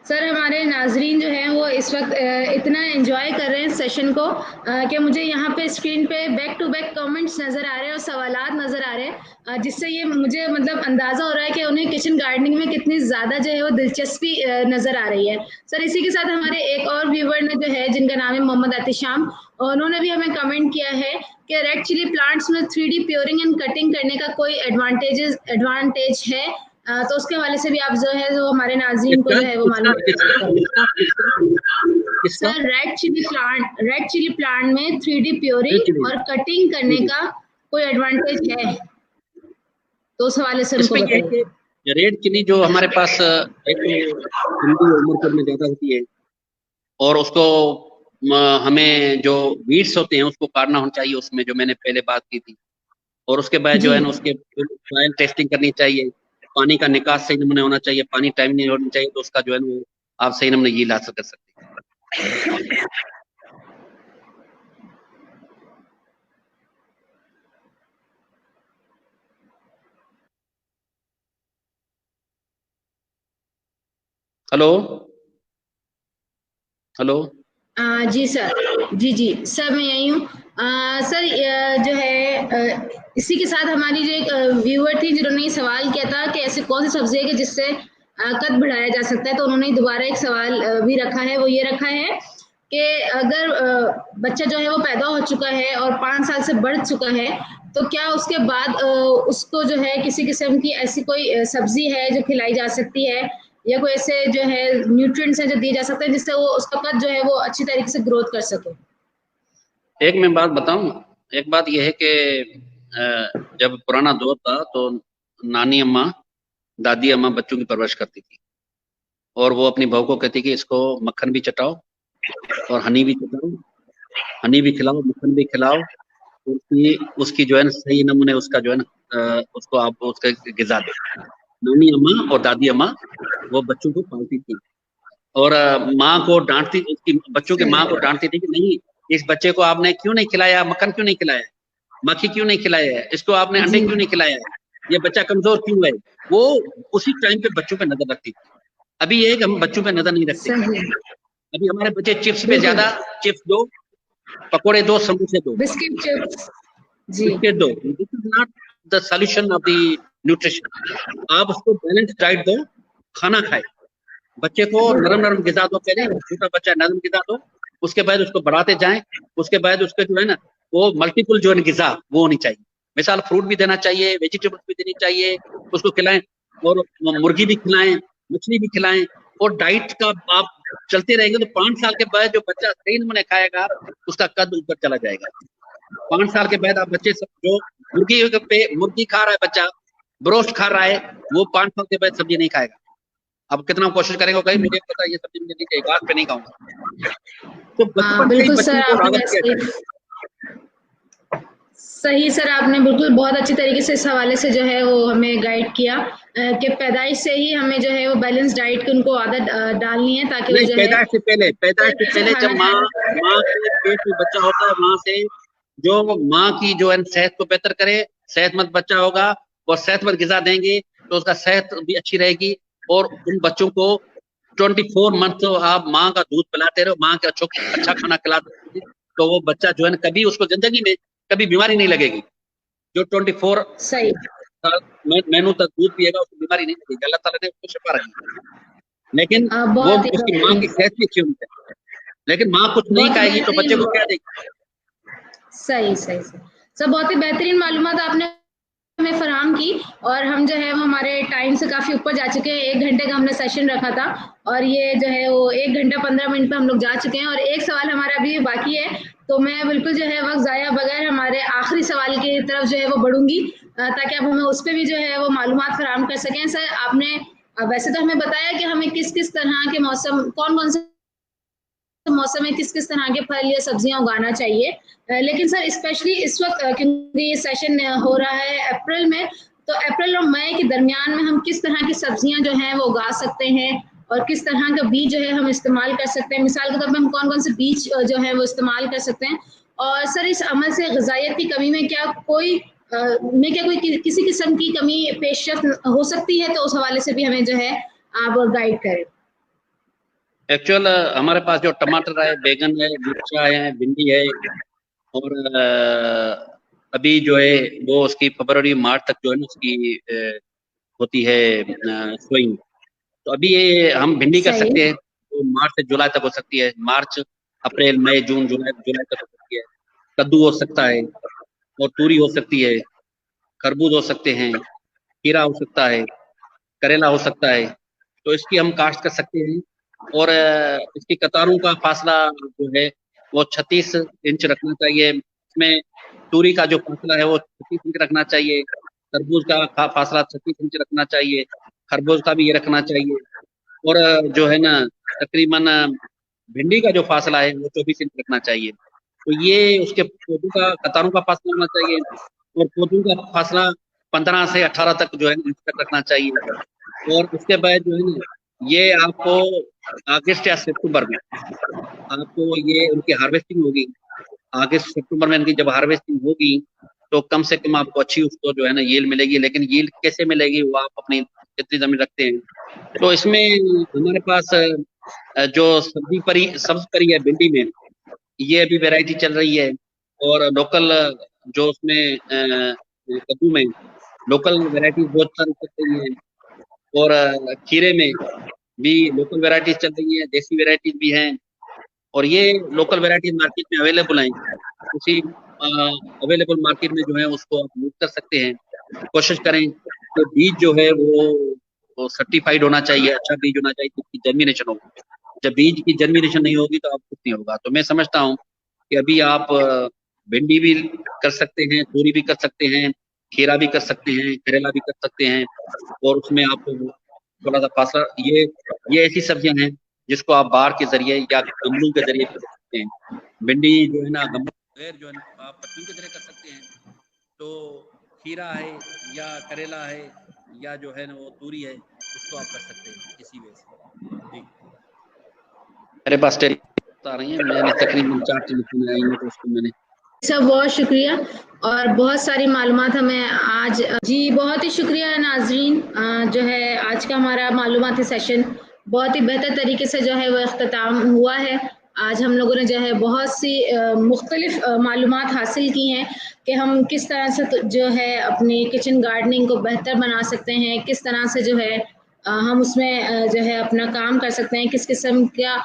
सर हमारे नाजरीन जो हैं वो इस वक्त इतना एंजॉय कर रहे हैं सेशन को कि मुझे यहाँ पे स्क्रीन पे बैक टू बैक कमेंट्स नज़र आ रहे हैं और सवालात नज़र आ रहे हैं, जिससे ये मुझे मतलब अंदाज़ा हो रहा है कि उन्हें किचन गार्डनिंग में कितनी ज़्यादा जो है वो दिलचस्पी नज़र आ रही है। सर इसी के साथ हमारे एक और व्यूवर ने जो है, जिनका नाम है मोहम्मद अतिशाम, उन्होंने भी हमें कमेंट किया है कि रेड चिली प्लांट्स में 3D प्योरिंग एंड कटिंग करने का कोई एडवांटेज है, तो उसके हवाले से भी आप जो है वो हमारे नाज़रीन को जो है वो मालूम। सर रेड चिली प्लांट में 3D प्योरिंग और कटिंग करने का कोई एडवांटेज है, तो उस हवाले से उनको बताइए। रेड चिली जो हमारे पास एक हिंदी उम्र में ज्यादा होती है, और उसको हमें जो वीड्स होते हैं उसको काटना होना चाहिए, उसमें जो मैंने पहले बात की थी, और उसके बाद जो है ना उसके सॉइल टेस्टिंग करनी चाहिए, पानी का निकास सही नमूने होना चाहिए, पानी टाइम नहीं होना चाहिए, तो उसका जो है ना आप सही नमूने यील्ड हासिल कर सकते हैं। Hello hello. जी सर, जी सर मैं यही हूँ। सर जो है इसी के साथ हमारी जो एक व्यूअर थी जिन्होंने ये सवाल किया था कि ऐसी कौन सी सब्जी है कि जिससे कद बढ़ाया जा सकता है, तो उन्होंने दोबारा एक सवाल भी रखा है। वो ये रखा है कि अगर बच्चा जो है वो पैदा हो चुका है और 5 साल से बढ़ चुका है, तो क्या उसके बाद उसको जो है किसी किस्म की ऐसी कोई सब्जी है जो खिलाई जा सकती है, या कोई ऐसे जो है न्यूट्रिएंट्स है जो दिए जा सकते हैं जिससे वो उसका कद जो है वो अच्छी तरीके से ग्रोथ कर सके? एक मैं बात बताऊं, एक बात यह है कि जब पुराना दौर था तो नानी अम्मा, दादी अम्मा बच्चों की परवरिश करती थी, और वो अपनी बहू को कहती कि इसको मक्खन भी चटाओ और हनी भी चटाओ, हनी भी खिलाओ, मक्खन भी खिलाओ, उसकी जो है ना सही नमूने उसका जो है ना उसको आप उसका ग़िज़ा दें। नानी अम्मा और दादी अम्मा वो बच्चों को पालती थी, और माँ को डांटती, उसकी बच्चों के माँ को डांटती थी कि नहीं इस बच्चे को आपने क्यों नहीं खिलाया, मक्खन क्यों नहीं खिलाया, मक्खी क्यों नहीं खिलाया है, इसको आपने अंडे क्यों नहीं खिलाया है, ये बच्चा कमजोर क्यों है, वो उसी टाइम पे बच्चों पे नजर रखती थी। अभी ये हम बच्चों पे नजर नहीं रखते। अभी हमारे बच्चे चिप्स पे ज्यादा, चिप्स दो, पकोड़े दो, समोसे दो, बिस्किट चिप्स, बिस्किट दो। This is not the solution of the nutrition. आप उसको बैलेंस डाइट दो, खाना खाए, बच्चे को नरम नरम गिजा दो, पहले छोटा बच्चा नरम गिजा दो, उसके बाद उसको बढ़ाते जाएं, उसके बाद उसके जो है ना वो मल्टीपल जो है गिजा वो होनी चाहिए। मिसाल फ्रूट भी देना चाहिए, वेजिटेबल्स भी देनी चाहिए, उसको खिलाएं, और मुर्गी भी खिलाएं, मछली भी खिलाएं, और डाइट का आप चलते रहेंगे तो 5 साल के बाद जो बच्चा सही नमूने खाएगा उसका कद ऊपर चला जाएगा। 5 साल के बाद आप बच्चे सब जो मुर्गी खा रहा है बच्चा, ब्रोस्ट खा रहा है, वो 5 साल के बाद सब्जी नहीं खाएगा। अब कितना कोशिश करेंगे कहीं मुझे पता ये सब्जी मुझे नहीं, घास पे नहीं खाऊंगा। तो बचपन से ही बच्चों को आदत किया जाए। सही सर, आपने बिल्कुल बहुत अच्छी तरीके से इस हवाले से जो है वो हमें गाइड किया कि पैदाइश से ही हमें जो है वो बैलेंस डाइट की उनको आदत डालनी है, ताकि वो जो है पैदाइश से पहले जब माँ के पेट में बच्चा होता है, वहां से जो माँ की जो है सेहत को बेहतर करे, सेहतमंद बच्चा होगा और सेहतमंद गिजा देंगे तो उसका सेहत भी अच्छी रहेगी। और उन बच्चों को 24 मंथ तो आप माँ का दूध पिलाते रहो, माँ का अच्छा खाना खिलाते रहो, तो वो बच्चा जो है कभी उसको जिंदगी में कभी बीमारी नहीं लगेगी। जो 24 सही महीनों तक दूध पिएगा उसको बीमारी नहीं लगेगी, अल्लाह ताला ने उसको शिफा रखी। लेकिन वो उसकी माँ की सेहत भी अच्छी होनी चाहिए। लेकिन माँ कुछ नहीं खाएगी तो बच्चे को क्या देगी। सही सही सर, बहुत ही बेहतरीन मालूमात आपने हमें फराहम की, और हम जो है वो हमारे टाइम से काफी ऊपर जा चुके हैं। 1 घंटे का हमने सेशन रखा था और ये जो है वो 1 घंटा 15 मिनट पे हम लोग जा चुके हैं, और एक सवाल हमारा अभी बाकी है। तो मैं बिल्कुल जो है वक्त जाया बगैर हमारे आखिरी सवाल की तरफ जो है वो बढ़ूंगी, ताकि आप हमें उस पर भी जो है वो मालूमात फराहम कर सकें। सर, आपने वैसे तो हमें बताया कि हमें किस किस तरह के मौसम, कौन कौन से मौसम में किस किस तरह के फल या सब्जियां उगाना चाहिए, लेकिन सर स्पेशली इस वक्त क्योंकि ये सेशन हो रहा है अप्रैल में, तो अप्रैल और मई के दरमियान में हम किस तरह की सब्जियां जो हैं वो उगा सकते हैं और किस तरह का बीज जो है हम इस्तेमाल कर सकते हैं। मिसाल के तौर पर हम कौन कौन से बीज जो है वो इस्तेमाल कर सकते हैं, और सर इस अमल से ग़िज़ाइयत की कमी में क्या कोई किसी किस्म की कमी पेशरफ हो सकती है, तो उस हवाले से भी हमें जो है आप गाइड करें। एक्चुअल हमारे पास जो टमाटर है, बैगन है, मिर्चा है, भिंडी है, और अभी जो है वो उसकी फरवरी मार्च तक जो है ना उसकी होती है सोइंग। तो अभी ये हम भिंडी कर सकते हैं तो मार्च से जुलाई तक हो सकती है, मार्च अप्रैल मई जून जुलाई तक हो सकती है। कद्दू हो सकता है, और तूरी हो सकती है, खरबूज हो सकते हैं, खीरा हो सकता है, करेला हो सकता है। तो इसकी हम काश्त कर सकते हैं। और इसकी कतारों का फासला जो है वो 36 इंच रखना चाहिए। इसमें तूरी का जो फासला है वो 36 इंच रखना चाहिए, तरबूज का फासला 36 इंच रखना चाहिए, खरबूज का भी ये रखना चाहिए। और जो है ना तकरीबन भिंडी का जो फासला है वो 24 इंच रखना चाहिए। तो ये उसके पौधों का कतारों का फासला होना चाहिए, और पौधों का फासला 15 से 18 तक जो है इंच तक रखना चाहिए। और उसके बाद जो है ना ये आपको अगस्त या सितंबर में आपको ये उनकी हार्वेस्टिंग होगी। अगस्त सितंबर में इनकी जब हार्वेस्टिंग होगी तो कम से कम आपको अच्छी उसको जो है ना यील्ड मिलेगी। लेकिन यील्ड कैसे मिलेगी वो आप अपनी कितनी जमीन रखते हैं। तो इसमें हमारे पास जो सब्ज परी है भिंडी में, ये अभी वैरायटी चल रही है। और लोकल जो उसमें कद्दू में लोकल वैरायटी बहुत सारी चल रही है। और खीरे में भी लोकल वैरायटीज चल रही है, देसी वैरायटीज भी हैं। और ये लोकल वैरायटीज मार्केट में अवेलेबल हैं। उसी अवेलेबल मार्केट में जो है उसको आप यूज कर सकते हैं। कोशिश करें कि बीज जो है वो सर्टिफाइड होना चाहिए, अच्छा बीज होना चाहिए जिसकी जर्मिनेशन हो। जब बीज की जर्मिनेशन नहीं होगी तो आप कुछ नहीं होगा। तो मैं समझता हूँ कि अभी आप भिंडी भी कर सकते हैं, तूरी भी कर सकते हैं, खीरा भी कर सकते हैं, करेला भी कर सकते हैं। और उसमें आपको थोड़ा सा फासला, ये ऐसी सब्जियां हैं जिसको आप बाढ़ के जरिए या गमलों के जरिए कर सकते हैं। भिंडी जो है ना गमलों बगैर जो है ना आप पत्तियों के जरिए कर सकते हैं। तो खीरा है या करेला है या जो है ना वो तूरी है, उसको आप कर सकते हैं इसी वजह से। जी मेरे पास बता रही हैं, मैंने तकरीबन 4 टेलीफोन आई हैं तो उसको मैंने सब बहुत शुक्रिया और बहुत सारी मालूमात हमें आज जी बहुत ही शुक्रिया नाजरीन। जो है आज का हमारा मालूमाती सेशन बहुत ही बेहतर तरीके से जो है वो अख्ताम हुआ है। आज हम लोगों ने जो है बहुत सी मुख्तलिफ मालूमात हासिल की हैं कि हम किस तरह से जो है अपनी किचन गार्डनिंग को बेहतर बना सकते हैं, किस तरह से जो है हम उसमें जो है अपना काम कर सकते हैं, किस किस्म का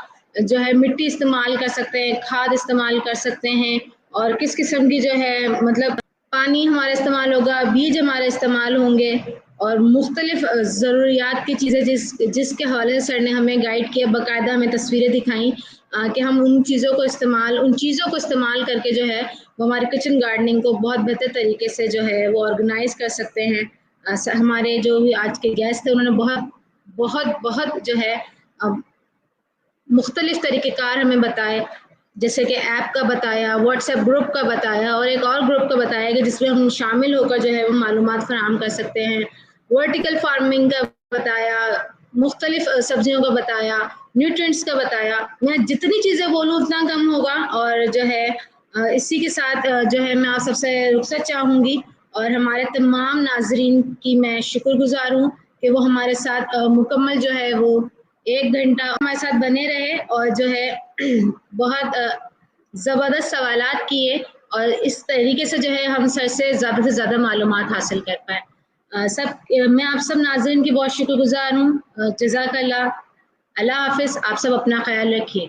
जो है मिट्टी इस्तेमाल कर सकते हैं, खाद इस्तेमाल कर सकते हैं और किस किस्म की जो है मतलब पानी हमारा इस्तेमाल होगा, बीज हमारे इस्तेमाल होंगे और मुख्तलिफ ज़रूरियात की चीज़ें जिसके हवाले से सर ने हमें गाइड किया, बाकायदा हमें तस्वीरें दिखाई कि हम उन चीज़ों को इस्तेमाल करके जो है वो हमारे किचन गार्डनिंग को बहुत बेहतर तरीके से जो है वो ऑर्गेनाइज कर सकते हैं। हमारे जो भी आज के गेस्ट थे उन्होंने बहुत बहुत बहुत जो है मुख्तलिफ तरीक़ेकार हमें बताए, जैसे कि ऐप का बताया, व्हाट्सएप ग्रुप का बताया और एक और ग्रुप का बताया कि जिसमें हम शामिल होकर जो है वो मालूमात फराहम कर सकते हैं। वर्टिकल फार्मिंग का बताया, मुख्तलिफ सब्जियों का बताया, न्यूट्रिएंट्स का बताया। मैं जितनी चीज़ें बोलूँ उतना कम होगा और जो है इसी के साथ जो है मैं आप सबसे रुखसत चाहूँगी और हमारे तमाम नाजरीन की मैं शुक्रगुजार हूँ कि वो हमारे साथ मुकम्मल जो है वो 1 घंटा हमारे साथ बने रहे और जो है बहुत ज़बरदस्त सवालात किए और इस तरीके से जो है हम सर से ज़्यादा मालूमात हासिल कर पाए। मैं आप सब नाज़रीन की बहुत शुक्रगुजार हूँ। जज़ाकल्लाह। अल्लाह हाफ़िज़। आप सब अपना ख्याल रखिए।